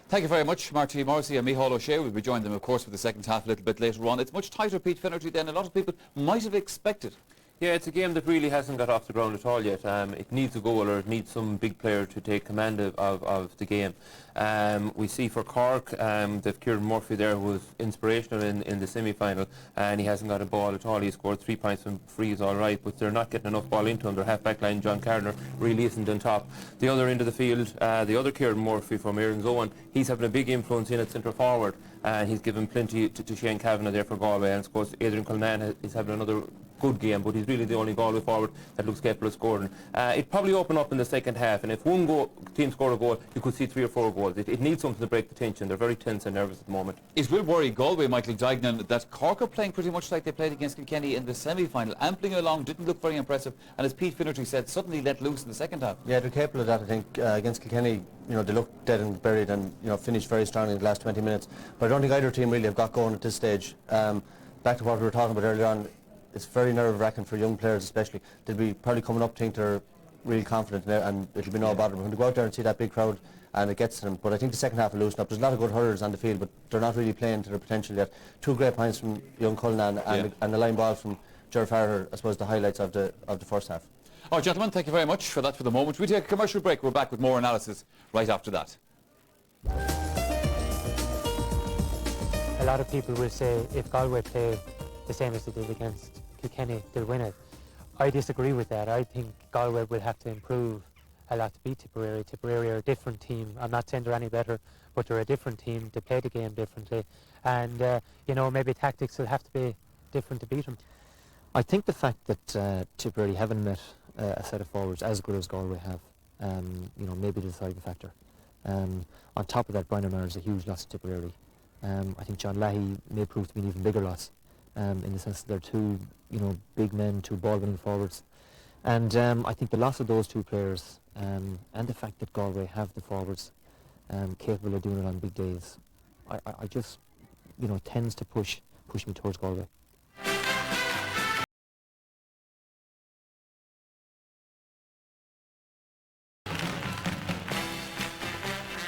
Thank you very much, Marty Morrissey and Micheál O'Shea. We'll be joining them, of course, for the second half a little bit later on. It's much tighter, Pete Finnerty, than a lot of people might have expected. Yeah, it's a game that really hasn't got off the ground at all yet. It needs a goal, or it needs some big player to take command of the game. We see for Cork, they've Kieran Murphy there, who was inspirational in the semi-final, and he hasn't got a ball at all. He scored 3 points from frees, all right, but they're not getting enough ball into him. Their half-back line, John Carner, really isn't on top. The other end of the field, the other Kieran Murphy from Erin's Owen, he's having a big influence in at centre forward, and he's given plenty to Shane Kavanagh there for Galway. And of course, Adrian Cullinan is having another good game, but he's really the only Galway forward that looks capable of scoring. It probably open up in the second half, and if one team scored a goal, you could see 3 or 4 goals. It needs something to break the tension. They're very tense and nervous at the moment. It will worry Galway, Michael Dignan, that Cork are playing pretty much like they played against Kilkenny in the semi-final, ampling along, didn't look very impressive, and as Pete Finnerty said, suddenly let loose in the second half. Yeah, they're capable of that, I think. Against Kilkenny, you know, they looked dead and buried and, you know, finished very strongly in the last 20 minutes. But I don't think either team really have got going at this stage. Back to what we were talking about earlier on, it's very nerve-wracking for young players especially. They'll be probably coming up think they're really confident in it, and it'll be no bother when they go out there and see that big crowd and it gets to them. But I think the second half will loosen up. There's a lot of good hurlers on the field, but they're not really playing to their potential yet. 2 great points from young Cullinan and the line ball from Ger Farragher, I suppose, the highlights of the first half. Oh, gentlemen, thank you very much for that for the moment. We take a commercial break. We're back with more analysis right after that. A lot of people will say if Galway play the same as they did against Kilkenny, they'll win it. I disagree with that. I think Galway will have to improve a lot to beat Tipperary. Tipperary are a different team. I'm not saying they're any better, but they're a different team. They play the game differently. And, you know, maybe tactics will have to be different to beat them. I think the fact that Tipperary haven't met a set of forwards as good as Galway have, you know, maybe the deciding factor. On top of that, Brian O'Meara is a huge loss to Tipperary. I think John Leahy may prove to be an even bigger loss in the sense that they're two, big men, two ball-winning forwards. And I think the loss of those two players and the fact that Galway have the forwards capable of doing it on big days, I just, tends to push me towards Galway.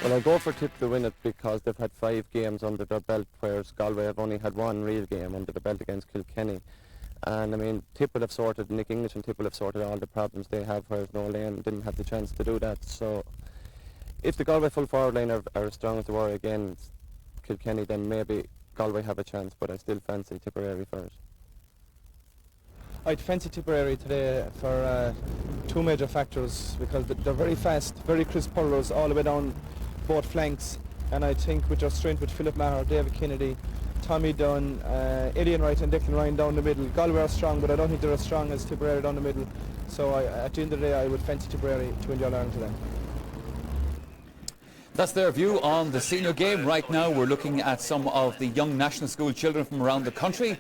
Well, I'll go for Tip to win it because they've had 5 games under their belt, whereas Galway have only had 1 real game under the belt against Kilkenny. And I mean, Tip will have sorted, Nick English and Tip will have sorted all the problems they have, whereas Noel Lane didn't have the chance to do that. So if the Galway full forward line are as strong as they were against Kilkenny, then maybe Galway have a chance, but I still fancy Tipperary first. I'd fancy Tipperary today for 2 major factors, because they're very fast, very crisp hurlers all the way down both flanks, and I think with their strength with Philip Maher, David Kennedy, Tommy Dunn, Eddie Wright and Declan Ryan down the middle. Galway are strong, but I don't think they're as strong as Tipperary down the middle. So at the end of the day, I would fancy Tipperary to win the All-Ireland today. That's their view on the senior game. Right now we're looking at some of the young national school children from around the country,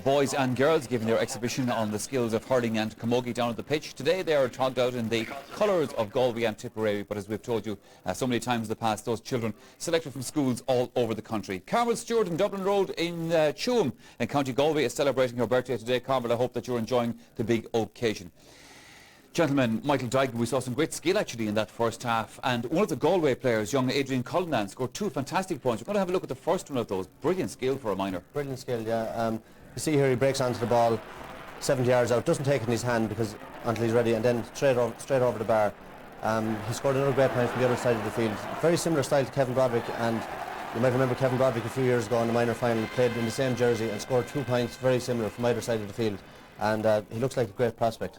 boys and girls, giving their exhibition on the skills of hurling and camogie down at the pitch. Today they are togged out in the colours of Galway and Tipperary, but as we've told you so many times in the past, those children selected from schools all over the country. Carmel Stewart in Dublin Road in Tuam in County Galway is celebrating her birthday today. Carmel, I hope that you're enjoying the big occasion. Gentlemen, Michael Dyke, we saw some great skill actually in that first half, and one of the Galway players, young Adrian Cullinan, scored 2 fantastic points. We're going to have a look at the first one of those. Brilliant skill for a minor. Brilliant skill, yeah. You see here he breaks onto the ball 70 yards out, doesn't take it in his hand because until he's ready, and then straight over the bar. He scored another great point from the other side of the field. Very similar style to Kevin Broderick, and you might remember Kevin Broderick a few years ago in the minor final played in the same jersey and scored 2 points very similar from either side of the field, and he looks like a great prospect.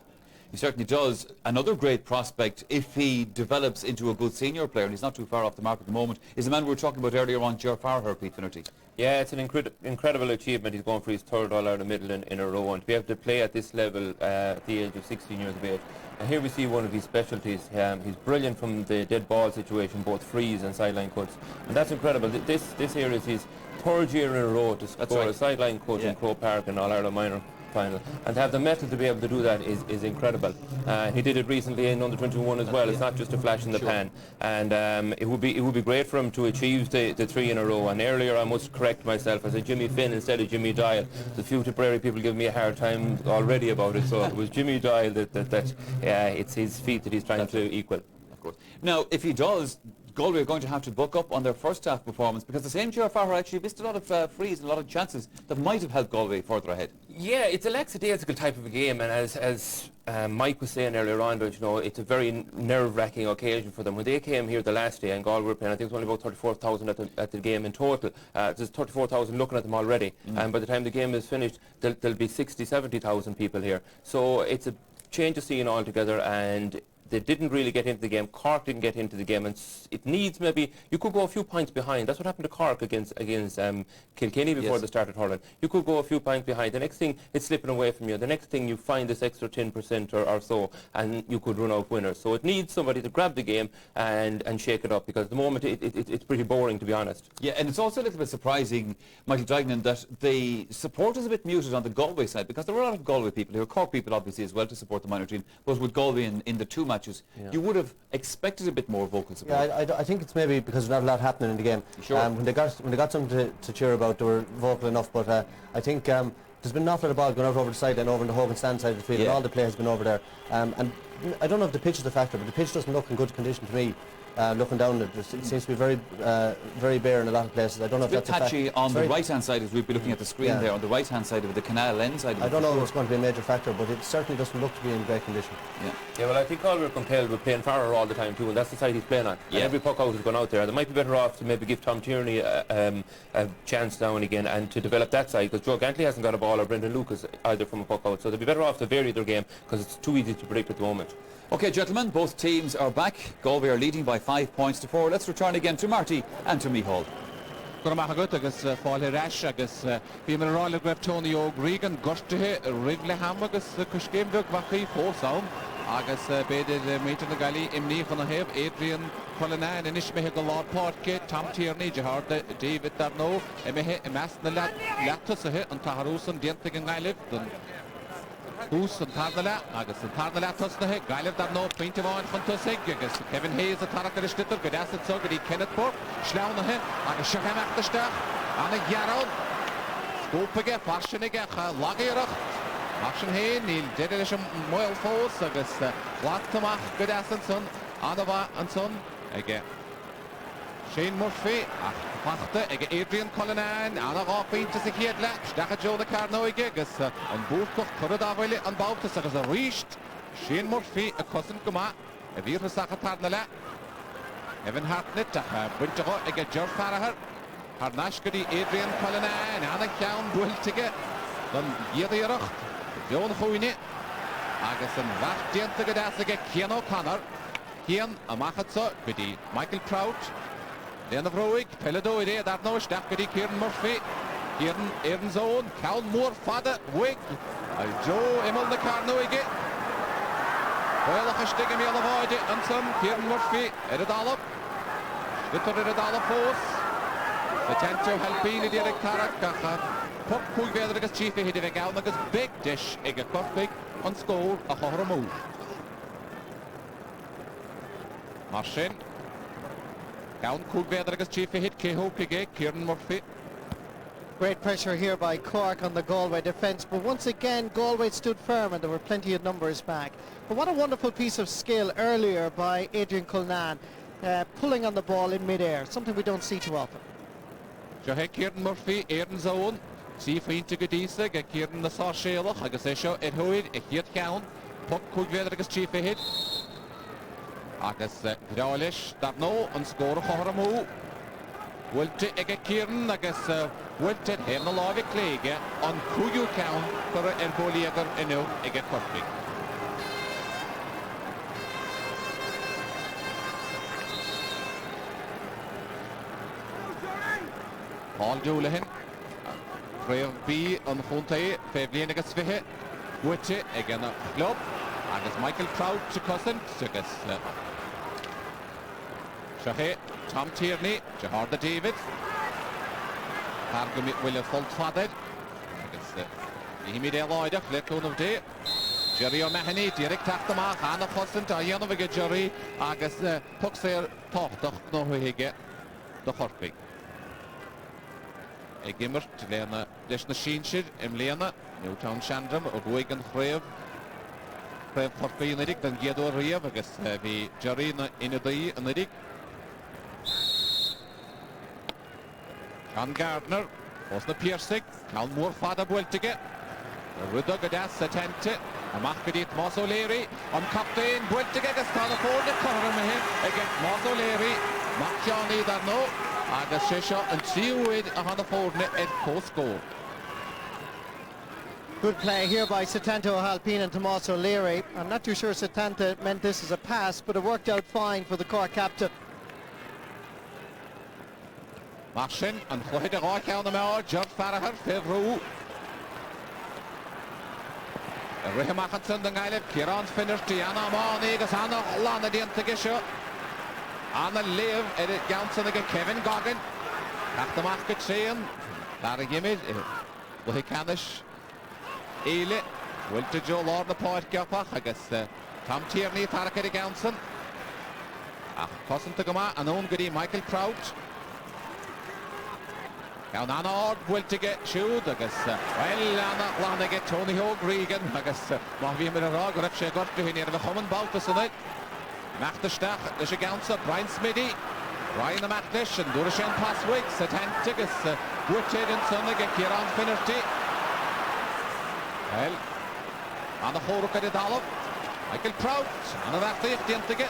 He certainly does. Another great prospect, if he develops into a good senior player, and he's not too far off the mark at the moment, is the man we were talking about earlier on, Ger Farher, Pete Finnerty. Yeah, it's an incredible achievement. He's going for his 3rd All-Ireland medal in a row, and to be able to play at this level at the age of 16 years of age. And here we see one of his specialties. He's brilliant from the dead ball situation, both frees and sideline cuts, and that's incredible. This here is his 3rd year in a row to score a sideline cut in Croke Park in All-Ireland minor final, and to have the metal to be able to do that is incredible. He did it recently in under 21 as well. It's not just a flash in the pan, and it would be great for him to achieve the 3 in a row. And earlier I must correct myself, I said Jimmy Finn instead of Jimmy Dial. The few Tipperary people give me a hard time already about it, so it was Jimmy Dial that it's his feat that he's trying to equal. Of course. Now if he does, Galway are going to have to buck up on their first half performance, because the same Ger Farher actually missed a lot of frees and a lot of chances that might have helped Galway further ahead. Yeah, it's a lackadaisical type of a game, and as Mike was saying earlier on, but it's a very nerve-wracking occasion for them. When they came here the last day and Galway were playing, I think it was only about 34,000 at the game in total. There's 34,000 looking at them already, and by the time the game is finished, there'll be 60,000, 70,000 people here. So it's a change of scene altogether, and they didn't really get into the game. Cork didn't get into the game, and it needs maybe, you could go a few points behind. That's what happened to Cork against Kilkenny before they started hurling. You could go a few points behind. The next thing, it's slipping away from you. The next thing, you find this extra 10% or so, and you could run out winners. So it needs somebody to grab the game and shake it up, because at the moment it's pretty boring, to be honest. Yeah, and it's also a little bit surprising, Michael Dignan, that the support is a bit muted on the Galway side, because there were a lot of Galway people here, Cork people obviously as well, to support the minor team, but with Galway in the 2 matches, you would have expected a bit more vocal support. Yeah, I think it's maybe because there's not a lot happening in the game. Sure. When they got something to cheer about, they were vocal enough, but I think there's been an awful lot of ball going out over the sideline, over in the Hogan stand side of the field, and all the play has been over there. And I don't know if the pitch is a factor, but the pitch doesn't look in good condition to me. Looking down, it seems to be very bare in a lot of places. I don't know if that's a patchy fact. on the right-hand side, as we'd be looking at the screen there, on the right-hand side of the canal end side of it. I don't know if it's going to be a major factor, but it certainly doesn't look to be in great condition. Yeah, well, I think Galway are compelled with playing Farrer all the time too, and that's the side he's playing on. And every puck out is going out there. They might be better off to maybe give Tom Tierney a chance now and again, and to develop that side, because Joe Gantley hasn't got a ball, or Brendan Lucas either, from a puck out. So they'd be better off to vary their game, because it's too easy to predict at the moment. Okay, gentlemen, both teams are back. Galway are leading by 5 points to 4. Let's return again to Marty and to Micheál. Guramahagut agus fáil rash agus bhí mar rála greibh Tony O'Gregan gortathe rigle ham agus cuscéim bheag bhachaí fósáum agus beidir méidir na galí imní chun na hebh Adrian Cullinan inis methe go lá Páirce Tom Tierney de harda David Darno methe I meas na leatasathe an taharús an dianta an gaiileh don hús an tarna le agus an tarna le tosnathe gaiileh Darno pointe bháin chun tosaigh agus Kevin Hayes a tarachar istetar go deasad so go dtí Kenneth Burke sleánathe agus seachaimeachtasteach anna ghearán scópaige farsinige lagaíireach Action hain, níl deidir leis an moil fós agus látamach go deasan son anna bha an son ige Shane Murphy ach pachta ige Adrian Cullinan anna gá pointe sa chéad le steach a Jonah Carnoige agus an búrcoch chorad áhhaile an bátas agus a ríist Shane Murphy a cosan go ma a bhír sacha tarna le Evan Hartnett ach buinte go ige Ger Farahar ar nas go dtí Adrian Cullinan anna ceann builtige don ghéadaíireacht John Chuine agus an bhach dianta go deasaige Cian O'Connor Cian a machadsa go dtí Michael Prout Léanamh Roig Peladóide dar nó isteach go dtí Kieran Murphy Kieran Éireann zón Ceann mór fada Wig a Joe Imil na Carnoige Bhilach istigh mé a bháide an son Kieran Murphy ar a dalab Slitar ar a dalab fós sa tento helpín I dtíreach tarach gacha Puck cúig féidir agus tíofa híidir bheith gabhann agus big dish ag a corpaig an scór a chóthar mú. Mar sin, gabhann cúig féidir agus tíofa híid céthóg ige Kieran Murphy. Great pressure here by Cork on the Galway defence, but once again Galway stood firm and there were plenty of numbers back. But what a wonderful piece of skill earlier by Adrian Cullinan, pulling on the ball in mid-air, something we don't see too often. Seo Kieran Murphy, Éireann zón, sí faointe go dísa go Kieran na sáisialach agus é seo ar thuid I chiad ceann, puck cúig féidir agus tíofa híid. Agus gráilis dar nó an scór a chóthar mú. Bhfuilte ag Kieran agus bhfuilte héir na lábhah cléige an cúigiú ceann chur ar bólaíogar inniu ag a corpaig. Paul Doulahan Raibh bí an chuntaí fé bliana agus fithe bhuite ag an club agus Michael Prout sa cosan agus seoché Tom Tierney de harda David Tar go bhfuil fult fadaid agus himí dé láideach le cúnmh dé Jerry O'Mahony díreach teachtamach anna cosan a dhéanamh go Jerry agus puc séir táchtach nó thuige do chorpaig. Ag gimmert léana leis na sínsir im léana Newtown Shandram a bhuaig an chréibh chorpaí an idig den géadú riamh agus bhí Jerry na inadaí an idig. Sean Gardner os na Piercig ceann mór fada builtige ruda go deas sa tente amach go dtí Tomás O'Leary an captain builtige agus tá na fórne chorm ag Tomás O'Leary mac Johnny dar nó agus sé seo an tríúid a hana fórne ag cóscór. Good play here by Satanto Halpine and Tomás O'Leary. I'm not too sure Satanta meant this as a pass, but it worked out fine for the Cork captain. Mar sin an chluid a rá ceann na meáid Ger Farahar féhrú. Rihamachchan san den gaiileh Kieran Finnerty anna amán agus anna lána dianta seo. Anna Liv Johnson ag Kevin Goggin Achtamach go tréan dar a gimid Luhi Canis Éile bhfuilte Joe Lord na Páirceapach agus Tom Tierney tarcha ag Johnson ach cosanta go ma an ón go dtí Michael Prout Ceann anna ád bhfuiltige siúd agus well anna lána ag Tony O'Gregan agus má bhí mar a rá go raibh sé gortu hin ar a chuman bálta sanid Machtasteach leis a Johnson Brian Smitty Ryan amach leis an dúra sé an paswig sa tente agus bhuiite an son ag Kieran Finnerty well anna chóracha i dalab Michael Prout anna bheachtaíocht diantaige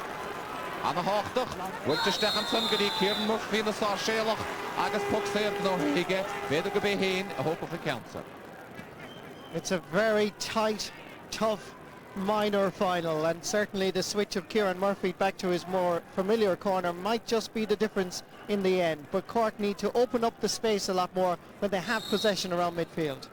anna háchtach bhuilte steach an son go dtí Kieran Murphy na sáisialach agus puc séir nó thuige beidir go bé héin a hópach a counter. It's a very tight, tough minor final, and certainly the switch of Kieran Murphy back to his more familiar corner might just be the difference in the end, but Cork need to open up the space a lot more when they have possession around midfield.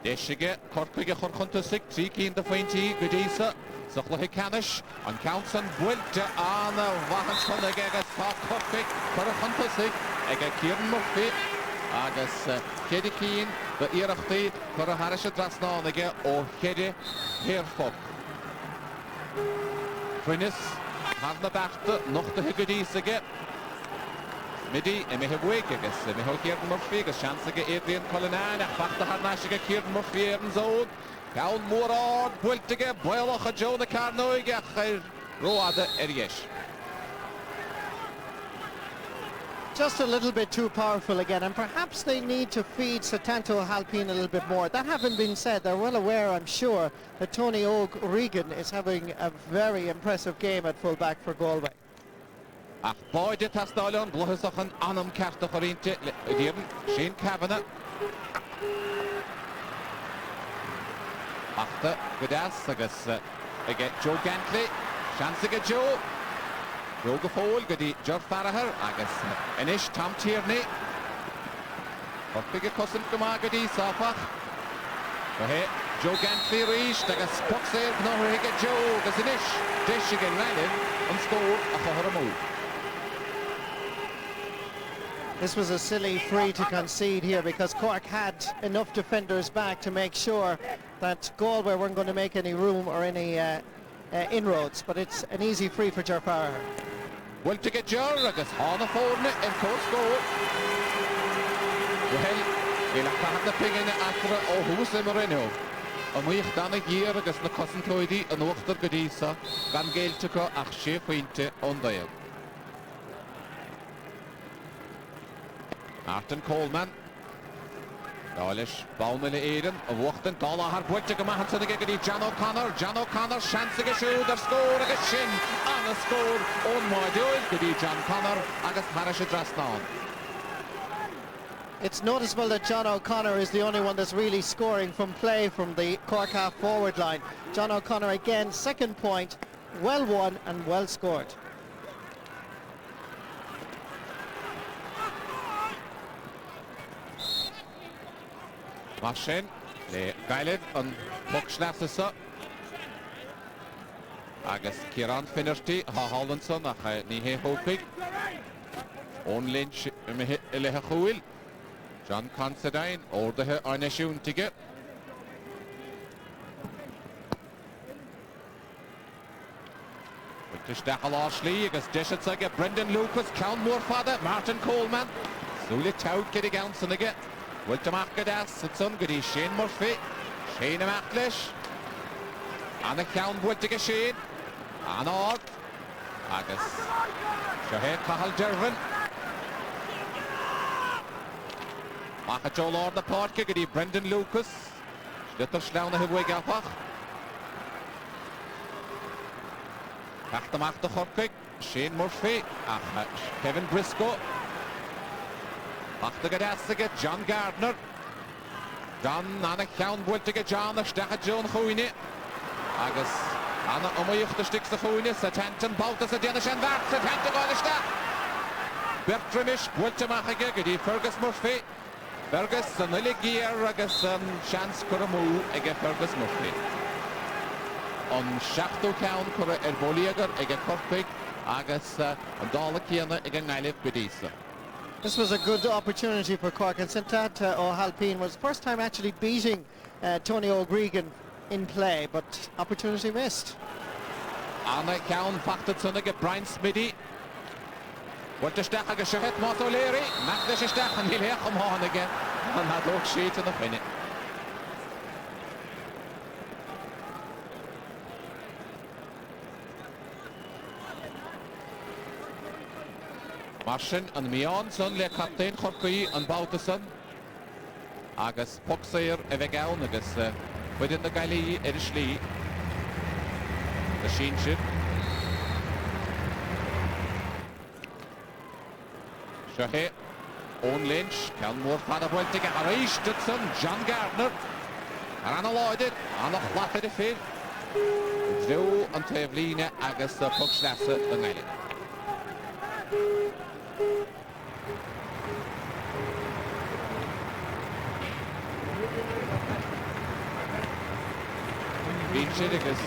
Deisige, Corcaige chorchuntasig, 3 cín de faointí go dísa, sa chluiche canis, an countsan builte anna wahan chunnig agus tá Corcaig chorchuntasig, ag Kieran Murphy, agus chédi cín de iarachtaí chur a harise drasnánaige ó chédi Hirfog. Fuinis, harna bachta, nochta go dísige, Midi, me have Wikigus, me have Kieran Murphy, a chance to get Adrian Cullinan, a fact that Nashiga Kieran Murphy in zone. Down more on, Wiltige, Boyloch, Joe the Carnoiga, Roada, Eriesh. Just a little bit too powerful again, and perhaps they need to feed Satanto Halpine a little bit more. That having been said, they're well aware, I'm sure, that Tony O'Regan is having a very impressive game at full-back for Galway. Ach, boide tasdalion, blwhysach yn anam cartach o'r unti, diern, Shane Kavanagh. Achta, gydas, agus, Joe Gantley, chance ag Joe. Joe Gaffol, gyda George Farragher, agus, Inish, Tom Tierney. Corpig y cosyn gyma gyda Safach. He, Joe Gantley reached, agus, Poxer, Gnohrig ag Joe, agus Inish, Dish ag Ralin, and scored a chohor a move. This was a silly free to concede here because Cork had enough defenders back to make sure that Galway weren't going to make any room or any inroads, but it's an easy free for Ger Farragher. Well, to get Ger, agus on the phone in Cork's goal. Well, you'll have to ping in after who's the Marino. And we've done a year agus na cousin Cody and Wachter Gadisa, gan Gaeltica ach she pointe on the Martin Coleman. Dalish, Baumele Eden, a Wachten, Dala har Puente gemacht zu der gegen John O'Connor. John O'Connor, chance geschoot, der score, a shin, and a score, on my doing, gegen John Connor, agus Harish Drastan. It's noticeable that John O'Connor is the only one that's really scoring from play from the Cork half-forward line. John O'Connor again, second point, well won and well scored. Marsin, le Gailid an Puckschlassesa. Agus Kieran Finnerty, ha Hollandson, ach ni he hopig. On Lynch, ile ha chwyl. John Considine, ordehe arne siúntige. Wintish dachal Ashley, agus Dishatsage, Brendan Lucas, Count Moorfada, Martin Coleman. Suli Taut gedig Gansonige. Wiltamach Gadas, it's on goody Shane Murphy. Shane Amatlish. And the count Wiltige Shane. And Ord. Agus. Shahed Cahal Dervin. Macha Joe Lord the Parker, goody Brendan Lucas. Schlitter Schlaune Hewegapach. Achtamach the Chorpig. Shane Murphy. Kevin Briscoe. Achta Gadasige, John Gardner. John Anna Count Wiltige John, Stacha John Chwyni. Agus Anna Omoyuch the sticks the Chwyni, Satanton Bautas a Danish and Vart, Satanton Gollista. Bertramish, Wiltamachige, Gedi Fergus Murphy. Fergus and Lily Gear, Agus Chance Kuramu, Ege Fergus Murphy. On Shachto Count, Kura Erboliager, Ege Corpig, Agus and Dalakiana, Ege Nailif Bedisa. This was a good opportunity for Cork, and Santat O'Halpine was first time actually beating Tony O'Regan in play, but opportunity missed. Anna Count faktet Sunnig Brian Smitty. What the Stach Shahet Motoleri, Mac the Stach and he'll hear come on again. And that dog sheet in the finish. Marsin and Mion son le captain Corky and Bautason. Agus Poxer Evegaun agus within the Galway Edishley. The Sheenship. Shahe, Owen Lynch, Kelmore Fadabueltig, Harish Dudson, John Gardner. Arana Lloyded, Anna Flaffer the Fifth. Joe and Tevlina agus Puxlasse the Nelly. Bhín siad agus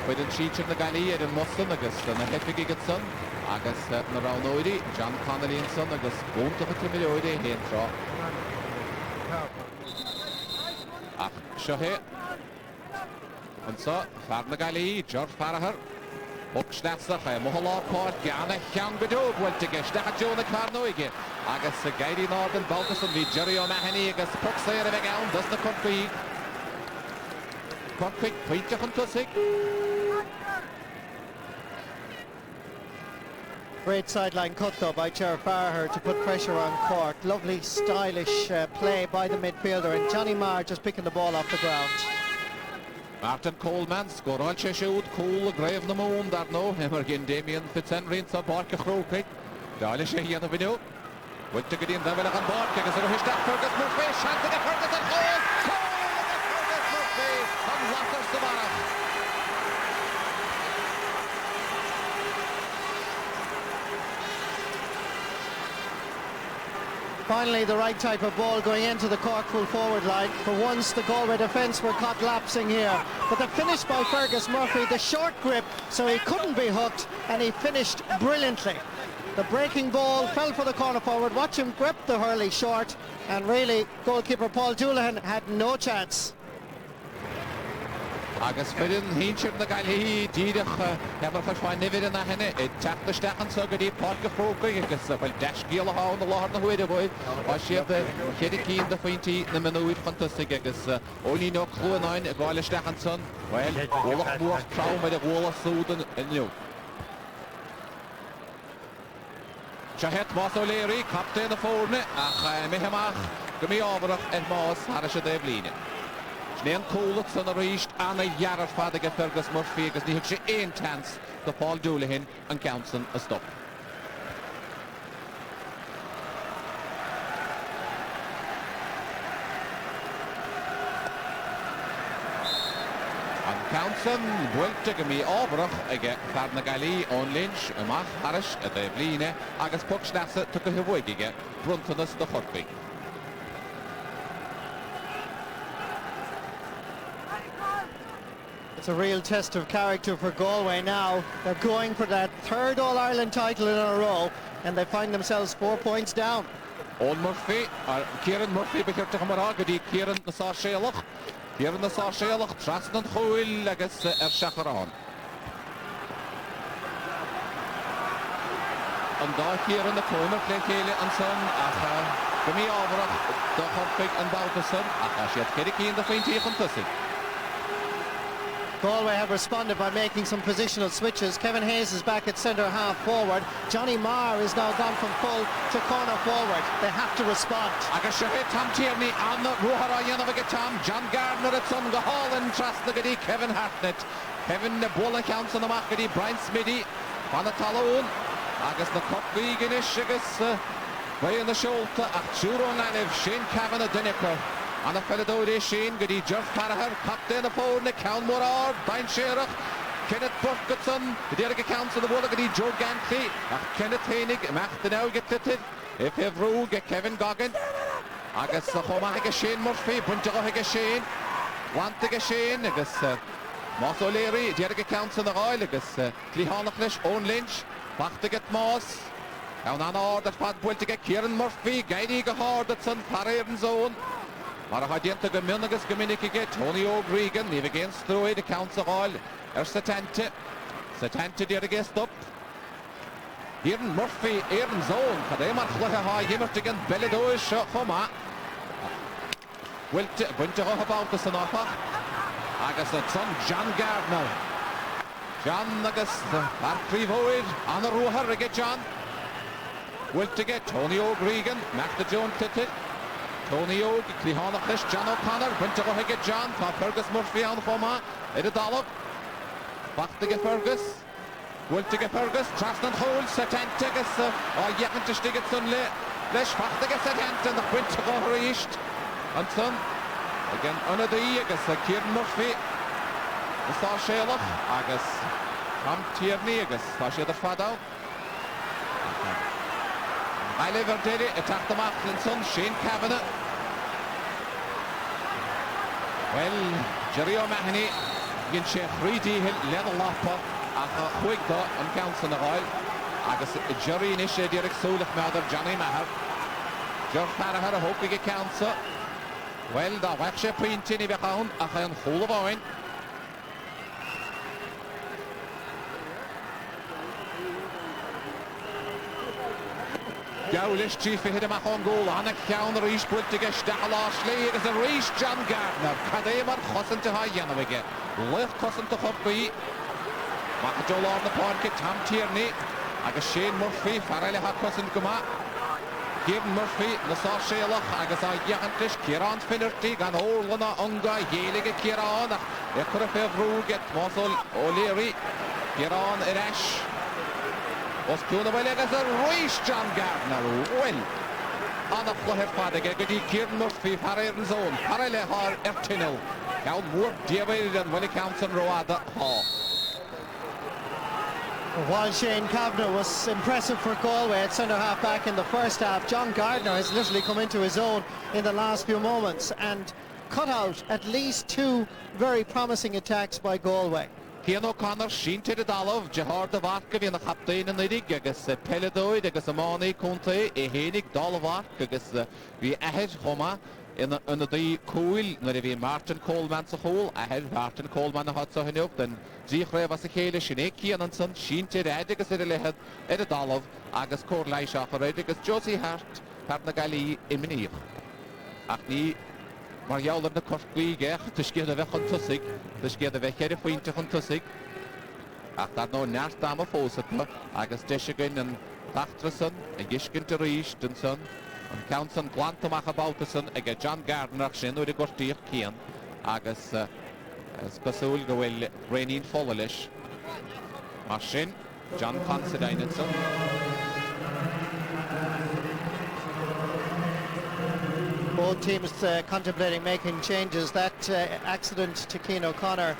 chuid an sítear na Galí ar an Musson agus na Hefig igad son agus na Ránóidí, John Connolly an son agus búntacha Timilóidí héan trá. Ach, seo hé. An so, fear na Galí, George Farahar. Ook snetsa cha mohla Cork Anna chean godó bhfuilte geisteach a Jonah Carnoige agus a gairí nád an Baltason bhí Jerry O'Mahony agus pucsair a bheith ann dus na Corcaí. Corcaí pointeach an tusig. Great sideline cut though by Ger Farher to put pressure on Cork. Lovely stylish play by the midfielder, and Johnny Marr just picking the ball off the ground. Martin Coleman scoráil sé siúd Cole a gréibh na mún dar nó himar gin Damien Fitzhenry sa Barca Croke. Dáile sé híanana bhidú. Bhainte go dtíon bheile an Barca agus ar thuisteach Fergus Murphy, seanta de Fergus an Cole! Fergus Murphy an látar sa barach. Finally, the right type of ball going into the Cork full forward line. For once, the Galway defence were caught lapsing here. But the finish by Fergus Murphy, the short grip, so he couldn't be hooked, and he finished brilliantly. The breaking ball fell for the corner forward. Watch him grip the hurley short, and really, goalkeeper Paul Doulahan had no chance. Agus fydyn hynsiwr na Galí dídach hefo ffain nifid yna hynny tap na stachan so gyda Parc y Croke agus fel desgil a hawn y lahar na hwyd y fwy a siad chydig cyn da fwynti na mynwyd ffantastig agus o'n i'n o clw yn ein y gwael y stachan son wel olach mwach traw med y gwael y sŵd yn yw. Siahet Mas O'Leary, captain y ffwrne ach mehemach gymi ofrach en mas ar y siad eflin. Snean Colet son a ríist anna jarrar fadig a Fergus Murphy agus ní sé ein chance the Paul Doulahan and Counson a stop. An Counson bhfuilte go mí ábharach ige fear na Galí ón Lynch amach haris a d bhliaine agus puc snasa tu go bhuaig ige bruntanas do Chorcaí. It's a real test of character for Galway now. They're going for that third All-Ireland title in a row, and they find themselves 4 points down. Owen Murphy, Kieran Murphy begirt mará gotí Kieran na Sáséalach. Kieran na Sáséalach trasna an chúil agus seacharán. An dá Kieran na Cónar clé chéile an son ach go mí ábharach do Chorcaí an Baltason ach siad chydig cín da faointíoch an tusig. Galway have responded by making some positional switches. Kevin Hayes is back at centre half forward. Johnny Marr is now gone from full to corner forward. They have to respond. Agus seo Tom Tierney an ruhar a dhéanamh go Tom John Gardner at son go hálan trasna go dtí Kevin Hartnett. Kevin na bóla Counson amach go dtí Brian Smithy fan a talún agus na Corcaí ginis agus bhain na seolta ach siúrón anibh Shane Cavan a Dunecker. Anna Felidóide Shane go dtí George Farahar captain a fórne Count Morar Bain Shearach Kenneth Burketson the Derek Counts of the Walla go dtí Joe Gantley ach Kenneth Heinig amach the now get titted if Evrú get Kevin Goggin agus a chomach ag Shane Murphy bunteach ag Shane want ag Shane agus Mas O'Leary Derek Counts in the Royal agus Clihanach leis Owen Lynch bacht ag Mas Down an ard at fad builte ag Kieran Murphy gaidi go hard at son Parairan zone Mar a hadianta go minigus gomininic ige Tony O'Gregan ní bh stróid a Counts Royal Satanta die'r ag stop Kieran Murphy Aaron zone chad é mar chlutha ha himmert ag an Belladóis seo choma Builte go habátas an áfach agus a son John Gardner John agus ar príomhóid an a ruhar ag John Builte ag Tony O'Gregan meachta Joan Tittit Tony Og, Clihanach leis John O'Connor, buinte go ag John, tá Fergus Murphy an chomá, a dalach. Bachta ag Fergus, builte ag Fergus, trasna an chóil, Satanta agus dhéachanta stigad son leis bachta ag Satanta nach buinte go ríist. An son, again, anna daí agus Kieran Murphy, na Sáséalach, agus Tom Tierney agus tá siad ar fadá. Oliver Derry attacked the Macklin Shane Kavanagh. Well, Jerry O'Mahony gin sé chrídíhil le lapa a chuigdá an council na gáil agus Jerry ní sé dierig súlach meadar Johnny Maher George Farahar a hópa go council well da bhaich sé printíní bheán a chu an chola bháin Gaulish chief hit him on goal on a counter reach put to get Stahalashly is a race John Gardner Kademar Hossan to high Yanawige left Hossan to Hoppy Macajol on the point get Tom Tierney Agus Shane Murphy Farrell Hossan Guma Give Murphy Nasa Shelach Agus I Yahantish Kieran Finnerty Gan Orlana Unga Yelig Kieran Ekurfe Ruget Mosel O'Leary Kieran Irash Os clúna bhile agus a roiis John Gardner well an a chluthir fadaige go dtí Kieran Murphy Farrell an zón Farrell thar tinil Gawn mór diabeid an bhile Council Roada há While Shane Kavanagh was impressive for Galway at centre half back in the first half, John Gardner has literally come into his own in the last few moments and cut out at least two very promising attacks by Galway. Cian O'Connor sínte dalamh Jahar de Varca bhí na chaptain an idig agus Peledóid agus Amánaí Conte I hénig Dalvarc agus bhí ahead chuma in a dí cúil na bhí Martin Coleman sa hól ahead Martin Coleman a hat sa hynnyog den dích raibh as a chéile sinné Cian an san sínte ahead agus lehead a dalamh agus cór leiseach a raid agus Josie Hart par na galí I miniach ach ní Mar jouler na Corkige, dus geef de weg aan Tussig, dus geef de weg hier vrienden van Tussig. Ach, dat nou naast dame voorzitter, agus Deshigen en Tachterson, en Gishkin te Riechtenson, en Council Quantum Achabouterson, en John Gardner, sin door de Gortier Kien, agus Spasul gewil Renin Follelish. Maar sin, John Considinetson. Both teams contemplating making changes. That accident to Cian O'Connor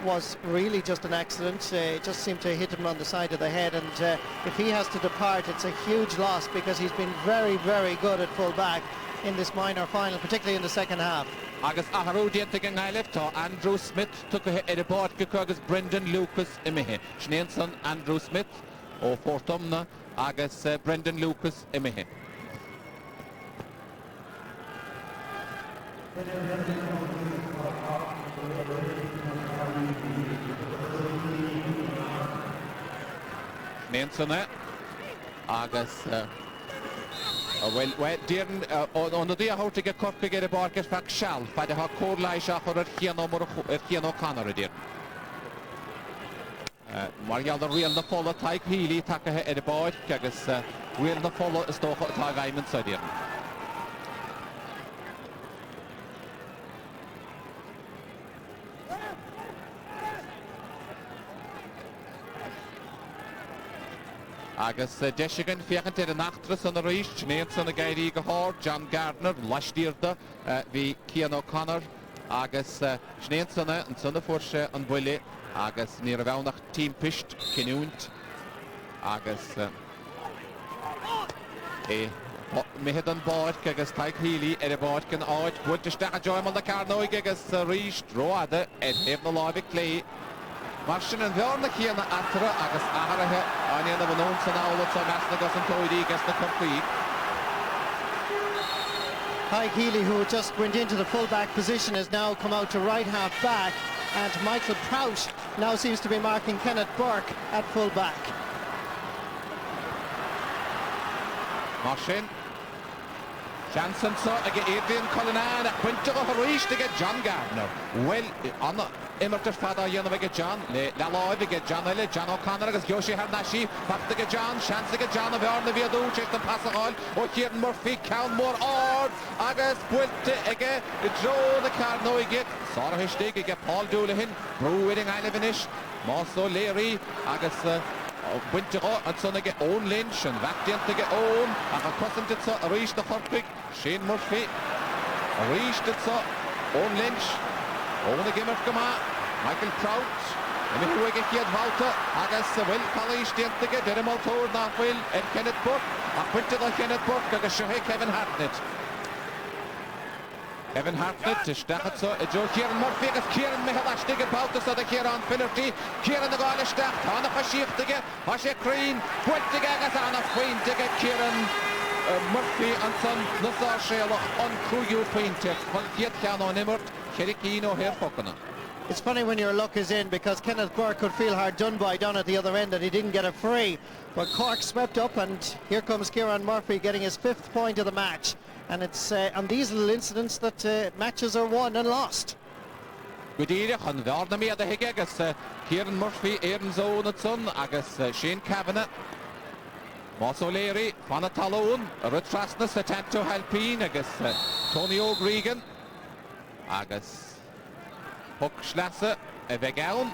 was really just an accident. It just seemed to hit him on the side of the head, and if he has to depart, it's a huge loss because he's been very, very good at full back in this minor final, particularly in the second half. Agus aharúdianta gan ngaileh tá Andrew Smith took a report agus Brendan Lucas imihe. Schneanson Andrew Smith ó Fortumna agus Brendan Lucas imihe. Schneanson agus well, Dearn, on the day how to get Cork to get a barker back shall, by the Hawk Laisha or Cian O'Connor, dear. Marial the real the follow type Healy, take a the board, Kagas, real the follow is to Diamond, so dear. Agus Deshigan fiachant an achtres an a reis, Schneanson a gairí go hár, John Gardner, Lashdirda, vi Cian O'Connor, agus Schneanson an sunna fórse an bhuile, agus ní a bheanach team pisht, Cinúnt, agus mihid an báid, agus taig Healy a báid gan áid, bwyntisteach a joim an da Carnoig, agus reis, droada, hef na lábig lé, Martin and Verna Cian Atra agus Aharahe Anian of an own Sanawat Masnagas and Toidi against the complete. High Healy, who just went into the full-back position, has now come out to right half-back, and Michael Prout now seems to be marking Kenneth Burke at full-back. Martin. Jansen saw again Adrian Cullinan, Quinto Harish to get John Gardner. Well, on the Immerter Fada Yanavig John, Laloy to get John Ellie, John O'Connor, as Yoshi Harnashi, back to get John, chance to get John of Arna Viadu, check the Passahol, or Kieran Murphy, count more odds, August Pulte again, Joe the Carno get, Sarah Hishtig, get Paul Doulahin, Brew Wedding Islandinish, Moss O'Leary, August. Winteró an son ige Owen Lynch an bhaictíant ige Owen ach a cosint it a ríist a chorpaig Shane Murphy a ríist it Owen Lynch Owen a gimmert go Michael Prout a mitú ige chiad bhálta agus a bhfuil chalíistíant ige deir maltóir nachhfuil Kenneth Burke a chuinte a Kenneth Burke agus seohé Kevin Hartnett Evan Hartnett is stachat so Joe Kieran Murphy agus Kieran Michalastige Pautus so the Kieran Finnerty Kieran the Gala stack Hana Fashichtige Hashe Creen Quintige agus Anna Quintige Kieran Murphy and son Nazar Shelach on Kruyu Painted van Kiet Kano Nimmert Kerikino here Fokana. It's funny when your luck is in because Kenneth Burke could feel hard done by down at the other end that he didn't get a free. But Cork swept up and here comes Kieran Murphy getting his 5th point of the match. And it's on these little incidents that matches are won and lost. Good evening, and the order me at the Hig agus Kieran Murphy, Aaron Zone at son, agus Shane Kavanagh, Moss O'Leary, Fanna Talone, Rutrasness, Tanto Halpine, agus Tony O'Gregan, agus Huck Schlasse, Vegaun,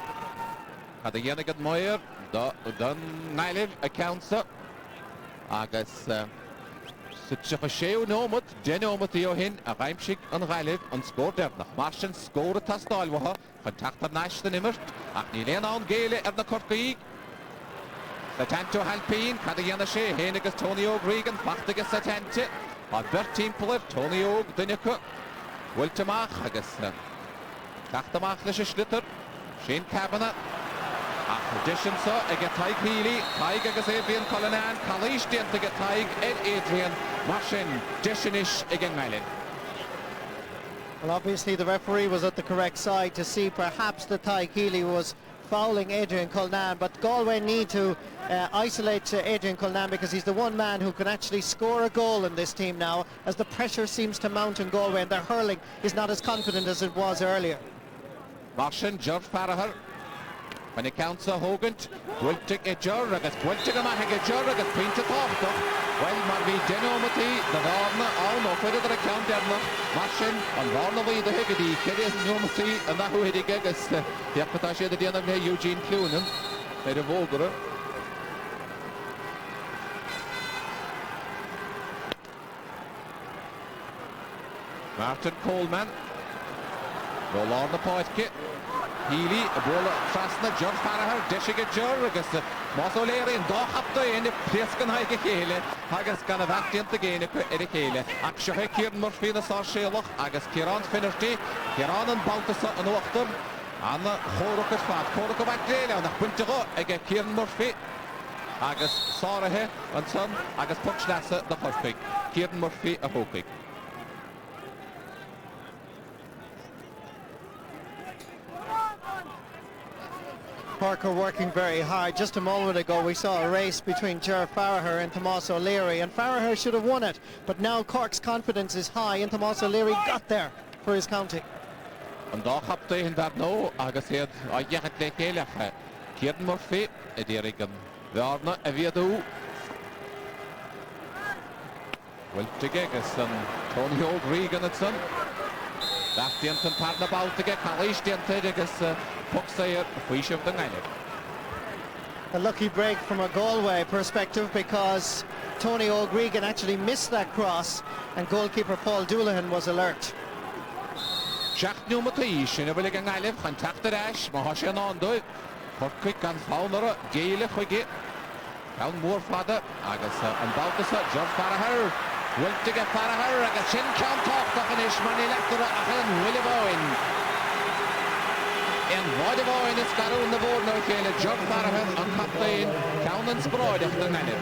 had a Yennigan Moyer, Dun Nailiv, a Council, agus Sitcha Sheo Nomut, Genomat Yohin, a Reimschig and Ralev, and scored there. Martian scored a Tastalwaha, Contactor Nash the Nimmert, Acnilean on Gale at the Cork. Satanto Halpine, Cadayana Shea, Hennigas Tony O'Gregan, Fachtigas Satante, Albert Timpler, Tony Og, Dinica, Wiltamach, Agus, Tachtamach, Lisha Schlitter, Shane Kavanagh. Addition so, I get Tyke Healy, Tyke agus Adrian Cullinan, Callish dient to get Tyke, Ed Adrian, Martin, Dishinish again Malin. Well, obviously the referee was at the correct side to see perhaps that Tyke Healy was fouling Adrian Cullinan, but Galway need to isolate Adrian Cullinan because he's the one man who can actually score a goal in this team now as the pressure seems to mount in Galway and their hurling is not as confident as it was earlier. Martin, George Farragher. When it counts a Hogant, Wiltic a Jurragas, Wiltic a Mahaga Jurragas, Pinta Torto, well, Marvi Denomati, the Varna, all no further than a count Derna, Martin, and Varna the Higgity, Kedis Nomati, and Nahu Hidigagas, the Apatashi, the Diana Eugene Clunan, they the Volgera. Martin Coleman, roll on the point kit. Healy, Bola Trasna, George Farragher, Deshiga Jurragas, Moss O'Leary, and Dochapta in the Prescan Higakele, Hagas Ganavatian the Gain, Erikele, Akshahe Kieran Murphy, the Sar Shelach, Agus Kieran Finnerty, Kieran and Baltus and Wachter, and the Horokas Fat, Horoka Bactela, and the Quintero, again Kieran Murphy, Agus Sarahe, and son, Agus Puchnassa, the Hurpig, Kieran Murphy, a Hopig. Cork are working very hard. Just a moment ago we saw a race between Ger Farragher and Tomás O'Leary, and Farragher should have won it, but now Cork's confidence is high and Tomás O'Leary got there for his county. And Dochapta in that no, Agus had a Yachat Lekele, Kieran Murphy, a Derigan, Varna, a Viadu, Wiltigegas and Tony O'Gregan and son. That dient and Parna Baltige, Callish dient Tegas, Puxayer, Fish of the Nine. A lucky break from a Galway perspective because Tony O'Gregan actually missed that cross and goalkeeper Paul Doulahan was alert. Jack Numatish in a Willigan Isle, contacted Ash, Mahashan on do it. Cork and Fowler, Gale, Huggy, Down more Father, Agatha and Balthasar, George Farragher. Will to get Farragher, a chin count off the finish, money left to Willie Bowen. And Willie Bowen is got on the board now, Caleb. George Farragher on captain, Cowan Sproyd of the minute.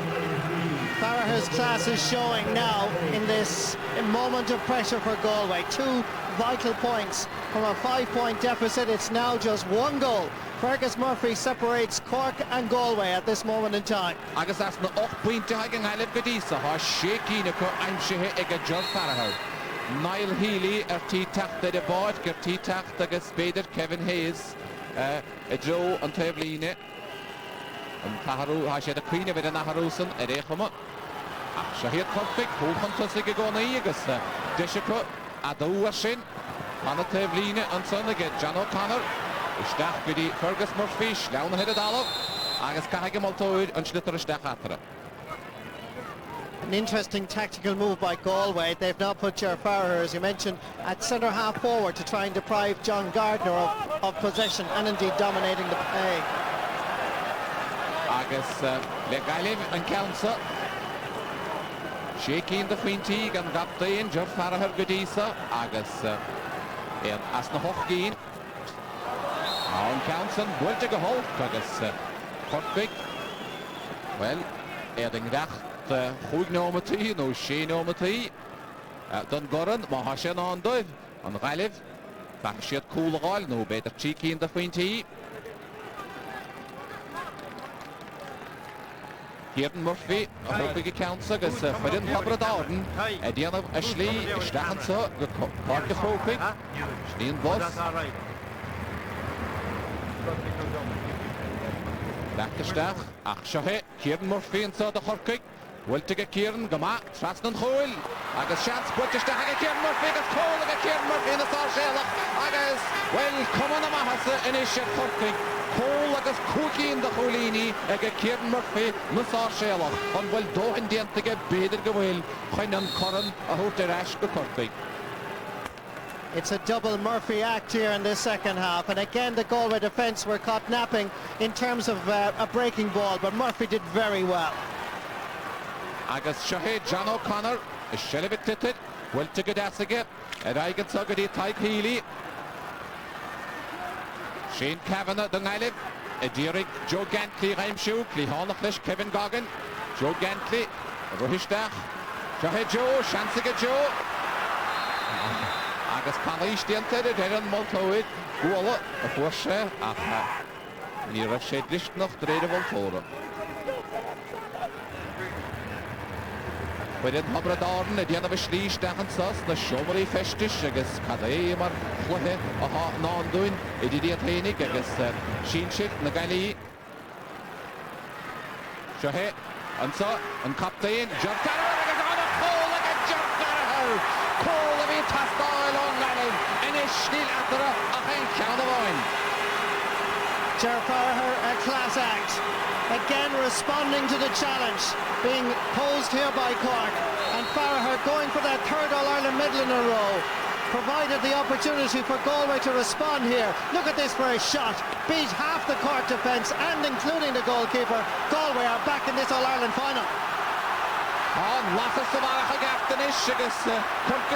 Farragher's class is showing now in this moment of pressure for Galway. 2 vital points from a 5-point deficit. It's now just 1 goal. Fergus Murphy separates Cork and Galway at this moment in time. Agus that's na 8 pointe hagen Halib Gadisa ha shaky na ko anshe ega George Farragher. Niall Healy tí tachta de báid gur tí tachta agus Beidir Kevin Hayes Joe an Tebline an Taharu ha sé a Queen of it an Aharusan Erechoma. Shahid Corpik Hochanta sig gona agus Deshiko Adu Shin an Tebline and son again John O'Connor. Stach gudi Fergus Murphy, Lawn ahead of Dallo, Agus Kahage Maltoid, and Schlitter Stach after. An interesting tactical move by Galway. They've now put Ger Farragher, as you mentioned, at centre half forward to try and deprive John Gardner of possession and indeed dominating the play. Agus Legaliv and Council. Shaking the Quinty gan Gaptain, Jeff Farahar Godisa, Agus as na Hochgeen. On Counson, Wiltig a Hulk, Agus Cork. Well, Erding Dacht, Hugnomati, no Shenomati. Dun Goran, Mahashan on Dive, on Ralev. Bangshiat cool all, no better cheeky in the Quinty. Kieran Murphy, a big counts agus Fidin Hobra Darden, Diana Ashley, Stahansa, Cork of Croke, Steen Boss. Back to Stach, Achshahe, Kieran Murphy inside the Cork. Will to get Kieran, Gama, Trasnan Hole, Agus chance, but just to hang a Kieran Murphy, Agus Cole, a Kieran Murphy in the Sarshella, Agus, well, come on, Mahasa, in his shit Cork. Cole agus Cookie in the Holini, aga Kieran Murphy, na Sarshella, on well dohin dientige beder gewil, Chainan Corran, a hote rash go Cork. It's a double Murphy act here in this second half, and again the Galway defence were caught napping in terms of a breaking ball, but Murphy did very well. Agus Shahid John O'Connor, is Shelivit Titit, well to Gadasige, and I get Sugadi Tyke Healy. Shane Kavanagh, the Nalib, Edirik, Joe Gantley, Reimshoe, Clihanachlish, Kevin Goggin, Joe Gantley, Rohishtach, Shahid Joe, Shansiga Joe. Agus Palish Diented, Darren Multoid, Guala, a Porsche, Aha. Nira Shedlish, noch Drede Voltora. Within Hobra Darden, a Diana Vishli, Stahan Sus, the Shomari Festish, Agus Kadai, Mar Fluhe, Aha, non doing, Idiot Heinig, Agus Sheenshit, Nagali. Shahe, and so, and Captain, John Farahar, on a hole like a John Farahar. Cole of it has style on Nalin, and is still after a hand count of oil. Ger Farahar, a class act. Again responding to the challenge being posed here by Cork, and Farahar going for that third All-Ireland medal in a row provided the opportunity for Galway to respond here. Look at this for a shot, beat half the Cork defence and including the goalkeeper. Galway are back in this All-Ireland final. On Lathas of Arachagaftanis, Agus Cork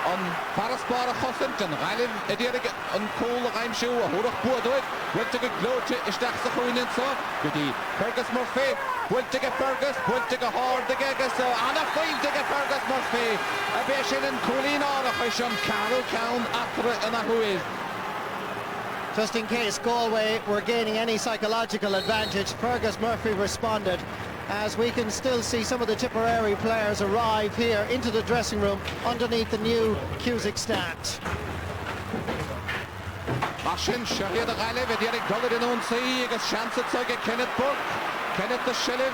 on Paraspara Hossent and Raleigh Edirik on Cole Reimshoe, a Hurach Bourdoid, went to get Glote, Istach Sahuin and so, Goody, Fergus Murphy, went to get Fergus, went to get Hard, the Gagas, and a field to get Fergus Murphy, a Beshin and Colleen Arachishon, Carol Cown, Atra and a Huil. Just in case Galway were gaining any psychological advantage, Fergus Murphy responded, as we can still see some of the Tipperary players arrive here into the dressing room underneath the new Cusick stand. Mashin, Shahid Ghalib, Edirik Gullit in Unsay, Agus chance at get Kenneth Burke, Kenneth the Shilliv.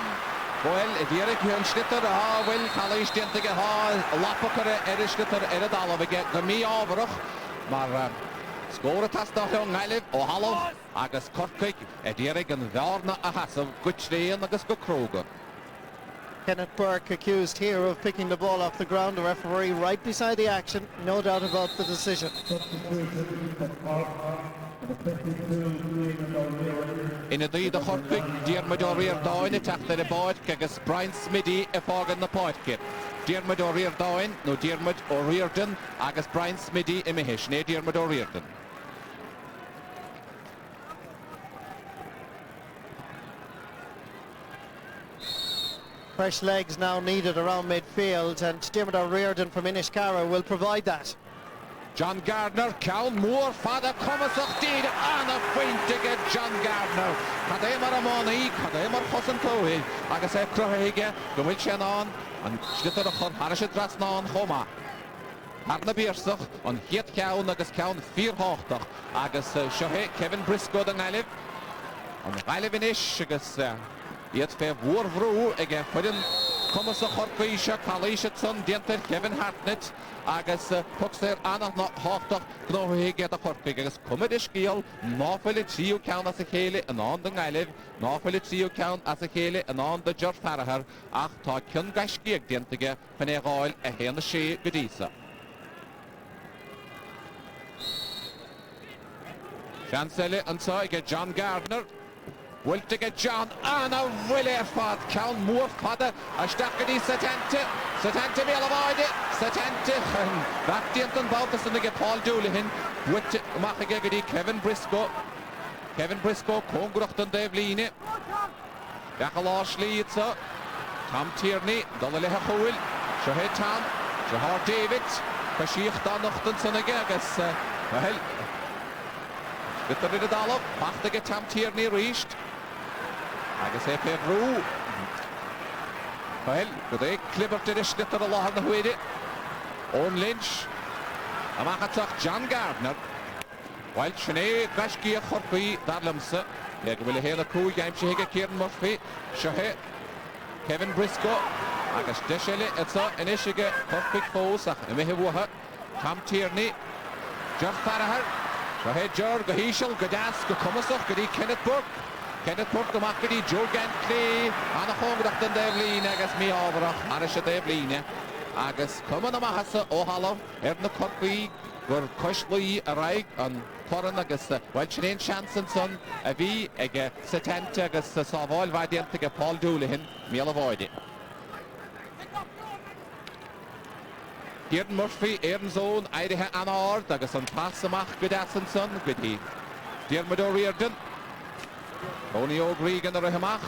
Well, Edirik Hönschnitter, well, Kalish didn't get Lapokere, Erishnitter, Eredalaviget, Gami Overach, Mar. Score at Astach on Nalib, O'Hallow, Agus Cork, Edirik and Varna Ahasov, Guchdey and Agus Croke. Kenneth Burke accused here of picking the ball off the ground, the referee right beside the action, no doubt about the decision. In a day the Cork, Diarmid O'Rear Down, attacked the board, Agus Brian Smitty, a fog in the pocket. Diarmid O'Rear Down, no Diarmid O'Reardon, Agus Brian Smitty, a Mihish, ne Diarmid O'Reardon. Fresh legs now needed around midfield, and Diarmid O'Reardon from Inishcara will provide that. John Gardner, Cowan Moore, Father Comasach did, and a point to get John Gardner. Cademar Amoni, Cademar Hossantohi, Agus Crohege, the Wilshan on, and Schlitter of Harrishet Rasnan Homa. Harna Biersach, on Hiet Cowan, Agus Cowan, 4 Hochtach, Agus Shohe, Kevin Briscoe, the Nalib, on Nalibinish, Agus Yet Fair Warvru, again, Puddin, Comasach Horquisha, Kalishatson, Dienter, Kevin Hartnett. Agus Puxter Anna Hochtach, Knohege the Corpig, Agus Comedish Gill, Norfolk Trio Count as a Haley, and on the Niliv, Norfolk Trio Count as a Haley, and on the George Farahar, Ach Takin Gashgig Dientige, Peneroil, a Hen Shea Godisa. Chancellor and so I get John Gardner. Wiltige John Anna Wille fad Count Moore fada Ashtaka Satanta Satanta Belavide Satanta Baptian Baltas and get Paul Doolihin with Machagadi Kevin Briscoe Kongracht and Devline Yakalash Leitza Tom Tierney Dolaleha Howell Shahed Town Jahar David Kashich Donochten Sonagagas well Bitter in the dollop Pachtige Tom Tierney reached agus é pe brú. Well, go é clibbertir is slitter a láth na huide. Owen Lynch. Amachatach John Gardner. While Sinead Grashki a chorpaí darlamsa. Eg bhfuil héla cúig aim si hiige Kieran Murphy. Sehe Kevin Briscoe. Agus deisile etsa in isige chorpaig fós ach na mihe bhuatha. Tom Tierney. Jeff Farahar. Sehe Ger go híisiil go das go cumasach go dí Kenneth Burke go macadi Joe Gantley Anna Hongracht and Devline agus mi ábrach Arisha Devline agus cuman amachasa ó halam na Corky gur coislí a raig an Coran agus well Sinead Shanson son a bhí ag Satanta agus sábháil bhaidíanta ag Paul Doolihin míle bháide. Kieran Murphy Zone airithe Anna Ard agus an pass amach Godasan son godi Diarmid O'Riordan Tony O'Gregan ar a hymach.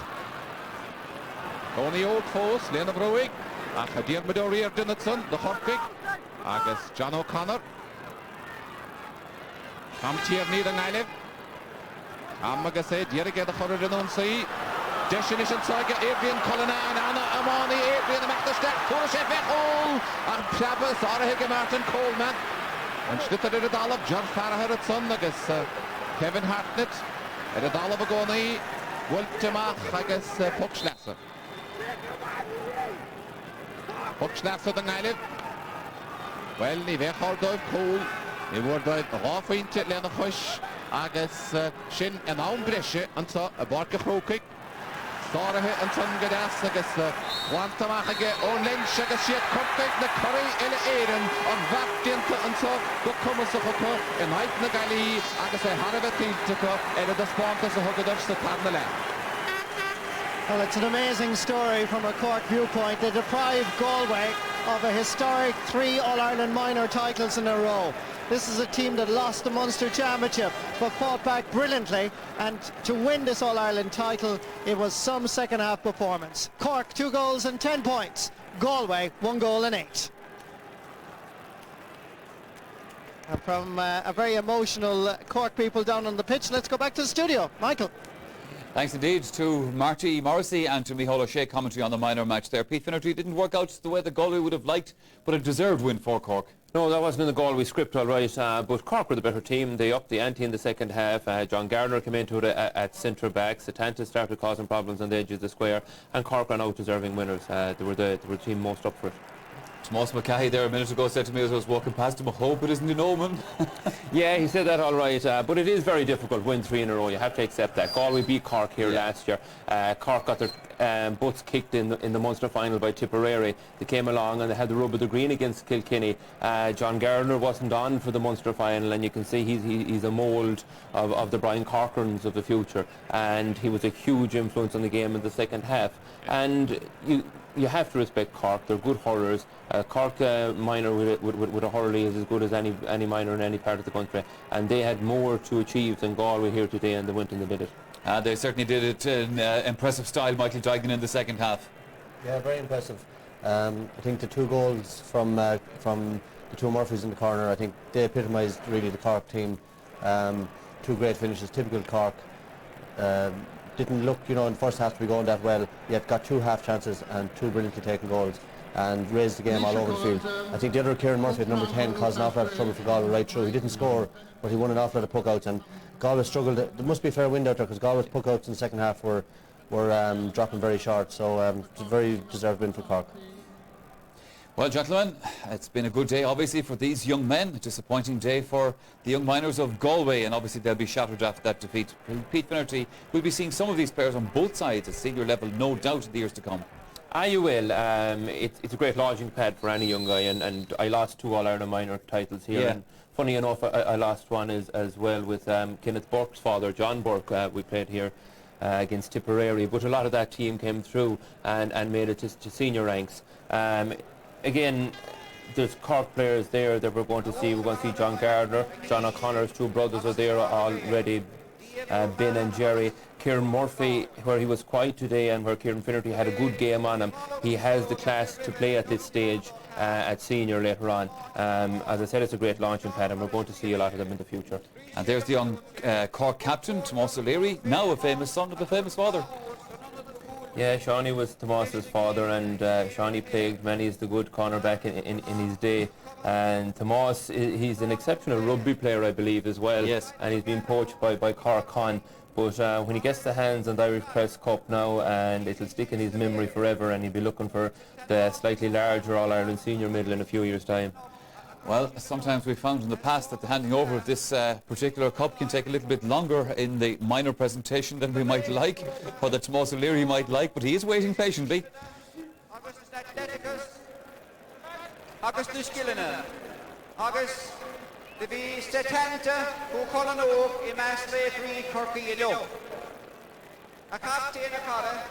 Tony O'Fos, Lena Broig. Ach a Diarmid O'Riordan at son, the Chorpig. Agus John O'Connor. Tom Tierney the Nailib. Tom Magasay, Dierige the Chorridan on Sea. Destination Saga, Adrian Cullinan, Anna Amani, Adrian Machterstedt, Kurashef Echol. Ach Pshabba, Sarah Higge Martin Coleman. And Schlitter the Dollop, John Farahar at son, Agus Kevin Hartnett. Er het alle begonnen, Woltemach agus Puckschlasser. Puckschlasser den Eilif. Wel, ni weghoudduif cool. Ni wordt raafeintje lena chush agus sin en aanbresje en zo een barke Croke. Starige en son gedas agus wantamachige Lynch agus shit Cork na curry in Eren on Vaptiente en zo go komen ze geko en heit na gali agus harve tilteko en de spante ze hugger se tarnele. Well, it's an amazing story from a Cork viewpoint. They deprived Galway of a historic 3 All-Ireland minor titles in a row. This is a team that lost the Munster Championship but fought back brilliantly, and to win this All-Ireland title it was some second half performance. Cork 2 goals and 10 points. Galway 1 goal and 8. And from a very emotional Cork people down on the pitch, let's go back to the studio. Michael. Thanks indeed to Marty Morrissey and to Micheál O'Shea commentary on the minor match there. Pete Finnerty didn't work out the way that Galway would have liked, but a deserved win for Cork. No, that wasn't in the Galway script, all right, but Cork were the better team. They upped the ante in the second half. John Gardner came into it at centre back. Satanta started causing problems on the edge of the square, and Cork ran out deserving winners. They were the team most up for it. Tomas Mackay there a minute ago said to me as I was walking past him, I hope it isn't an omen. Yeah, he said that all right, but it is very difficult to win 3 in a row. You have to accept that. Galway beat Cork here last year. Cork got their butts kicked in the Munster final by Tipperary. They came along and they had the rub of the green against Kilkenny. John Gardner wasn't on for the Munster final, and you can see he's a mould of the Brian Corcorans of the future, and he was a huge influence on the game in the second half. And you have to respect Cork. They're good hurlers. Cork minor with a hurley is as good as any minor in any part of the country, and they had more to achieve than Galway here today, and they went and they did it. They certainly did it in impressive style, Michael Duignan, in the second half. Yeah, very impressive. I think the 2 goals from the 2 Murphys in the corner, I think they epitomised really the Cork team. 2 great finishes, typical Cork. Didn't look, in the first half to be going that well, yet got 2 half chances and 2 brilliantly taken goals and raised the game all over the field. I think the other Kieran Murphy at number 10 caused an awful lot of trouble for Galway right through. He didn't score, but he won an awful lot of puck-outs, and Galway struggled. There must be a fair wind out there because Galway's puck-outs in the second half were dropping very short, so it's a very deserved win for Cork. Well, gentlemen, it's been a good day, obviously, for these young men. A disappointing day for the young miners of Galway, and obviously they'll be shattered after that defeat. Pete Finnerty, we'll be seeing some of these players on both sides at senior level, no doubt, in the years to come. You will. It's a great launching pad for any young guy, and I lost 2 All-Ireland minor titles here. Yeah. And funny enough, I lost one as well with Kenneth Burke's father, John Burke. We played here against Tipperary, but a lot of that team came through and made it to senior ranks. Again, there's Cork players there that we're going to see. We're going to see John Gardner, John O'Connor's two brothers are there already, Ben and Jerry. Kieran Murphy, where he was quiet today and where Kieran Finnerty had a good game on him, he has the class to play at this stage at senior later on. As I said, it's a great launching pad and we're going to see a lot of them in the future. And there's the young Cork captain, Tomás O'Leary, now a famous son of a famous father. Yeah, Shawnee was Tomás's father, and Shawnee plagued many as the good cornerback in his day. And Tomás, he's an exceptional rugby player, I believe, as well. Yes. And he's been poached by Cork Con. But when he gets the hands on the Irish Press Cup now, and it'll stick in his memory forever, and he'll be looking for the slightly larger All-Ireland senior medal in a few years' time. Well, sometimes we've found in the past that the handing over of this particular cup can take a little bit longer in the minor presentation than we might like, or that Tomás O'Leary might like, but he is waiting patiently. Agus Nuskilina, Agus the V Statanta, who Colin Oak, in Master 3 Corky a captain a cara.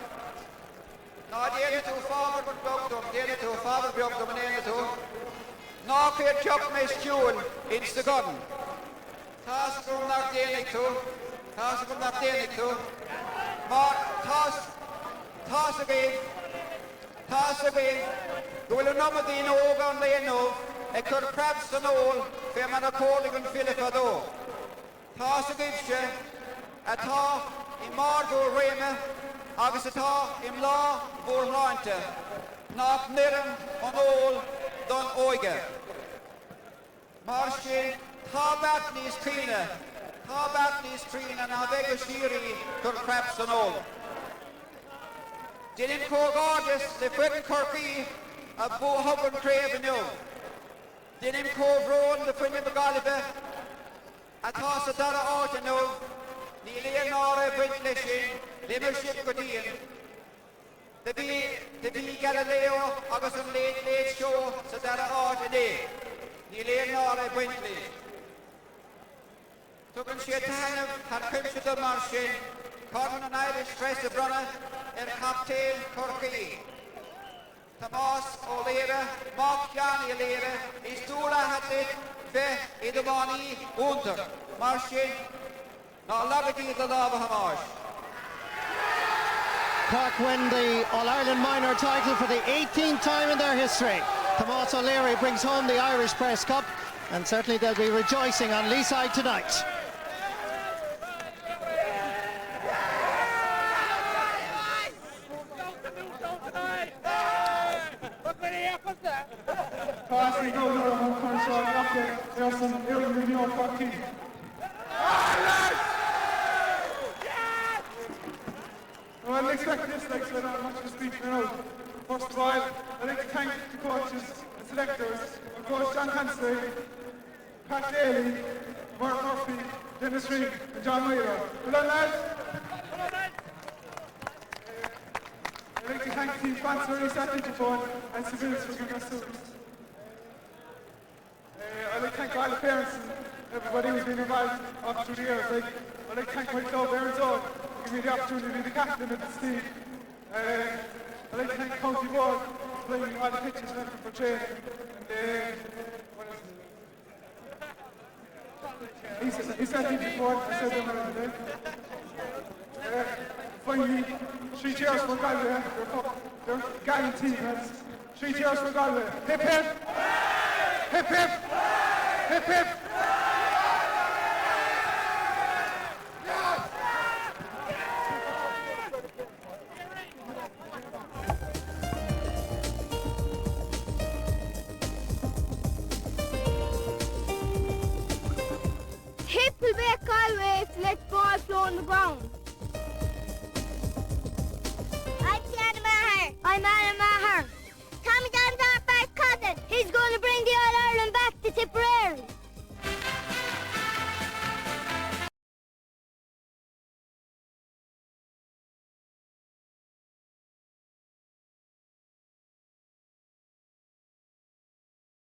No, the to forward but Bogdom, the to forward Bogdom and to. No, clear chop Miss Jewel in the gun. Toss from not the to. Toss from not the to. Toss again. Toss again. Du will nummer din ögon leno. Jag kör crabs and all. För man har kollig och fyller för då. Ta så gudse. Att ta I margo reme. Agus att ta I mla vår rante. Natt nirren och all. Don oige. Marsche. Ta batnis trina. Ta batnis trina. Na väg och styri. Kör crabs and all. Didn't Cork August. The Britain Corky. A Bo Hubbard Crave and you. Didn't Cove Road, the Premier Galiba. A toss of Dara Art and you. The Leonora Brintlishing, Limership Godin. The B Galileo, August and late show, so Dara Art and you. The Leonora Brintley. Took and she had Crimson the Martian. Cotton and Irish Press of Runner and Captain Corky. Tomás O'Leary, Mark Johnny O'Leary, is Dula had it, Ve, Idamani, Unter, Marshin, now Lagati the Lava Hamash. Cork win the All-Ireland minor title for the 18th time in their history. Tomás O'Leary brings home the Irish Press Cup, and certainly they'll be rejoicing on Leeside tonight. I didn't expect this, like, so I don't much of a speech now. First of all, I'd like to thank the coaches and selectors, my coach John Hansley, Pat Daly, Mark Murphy, Dennis Reid, and John Myra. Well done, lads. I'd like to thank the team sponsor, East Atlantic and Civils for giving us service. I'd like to thank all the parents and everybody who's been involved up through the years. I'd like to thank my club, Aaron's Own, for giving me the opportunity to be the captain of this team. I'd like to thank County Board for playing all the pitches and everything for training. And what else? East Atlantic Board, I said them already. Finally, 3 cheers for Galway. They're guaranteed, lads. 3 cheers for Galway. Hip hip! Hip hip! Hip hip! Hip will make Galway to let ball flow on the ground.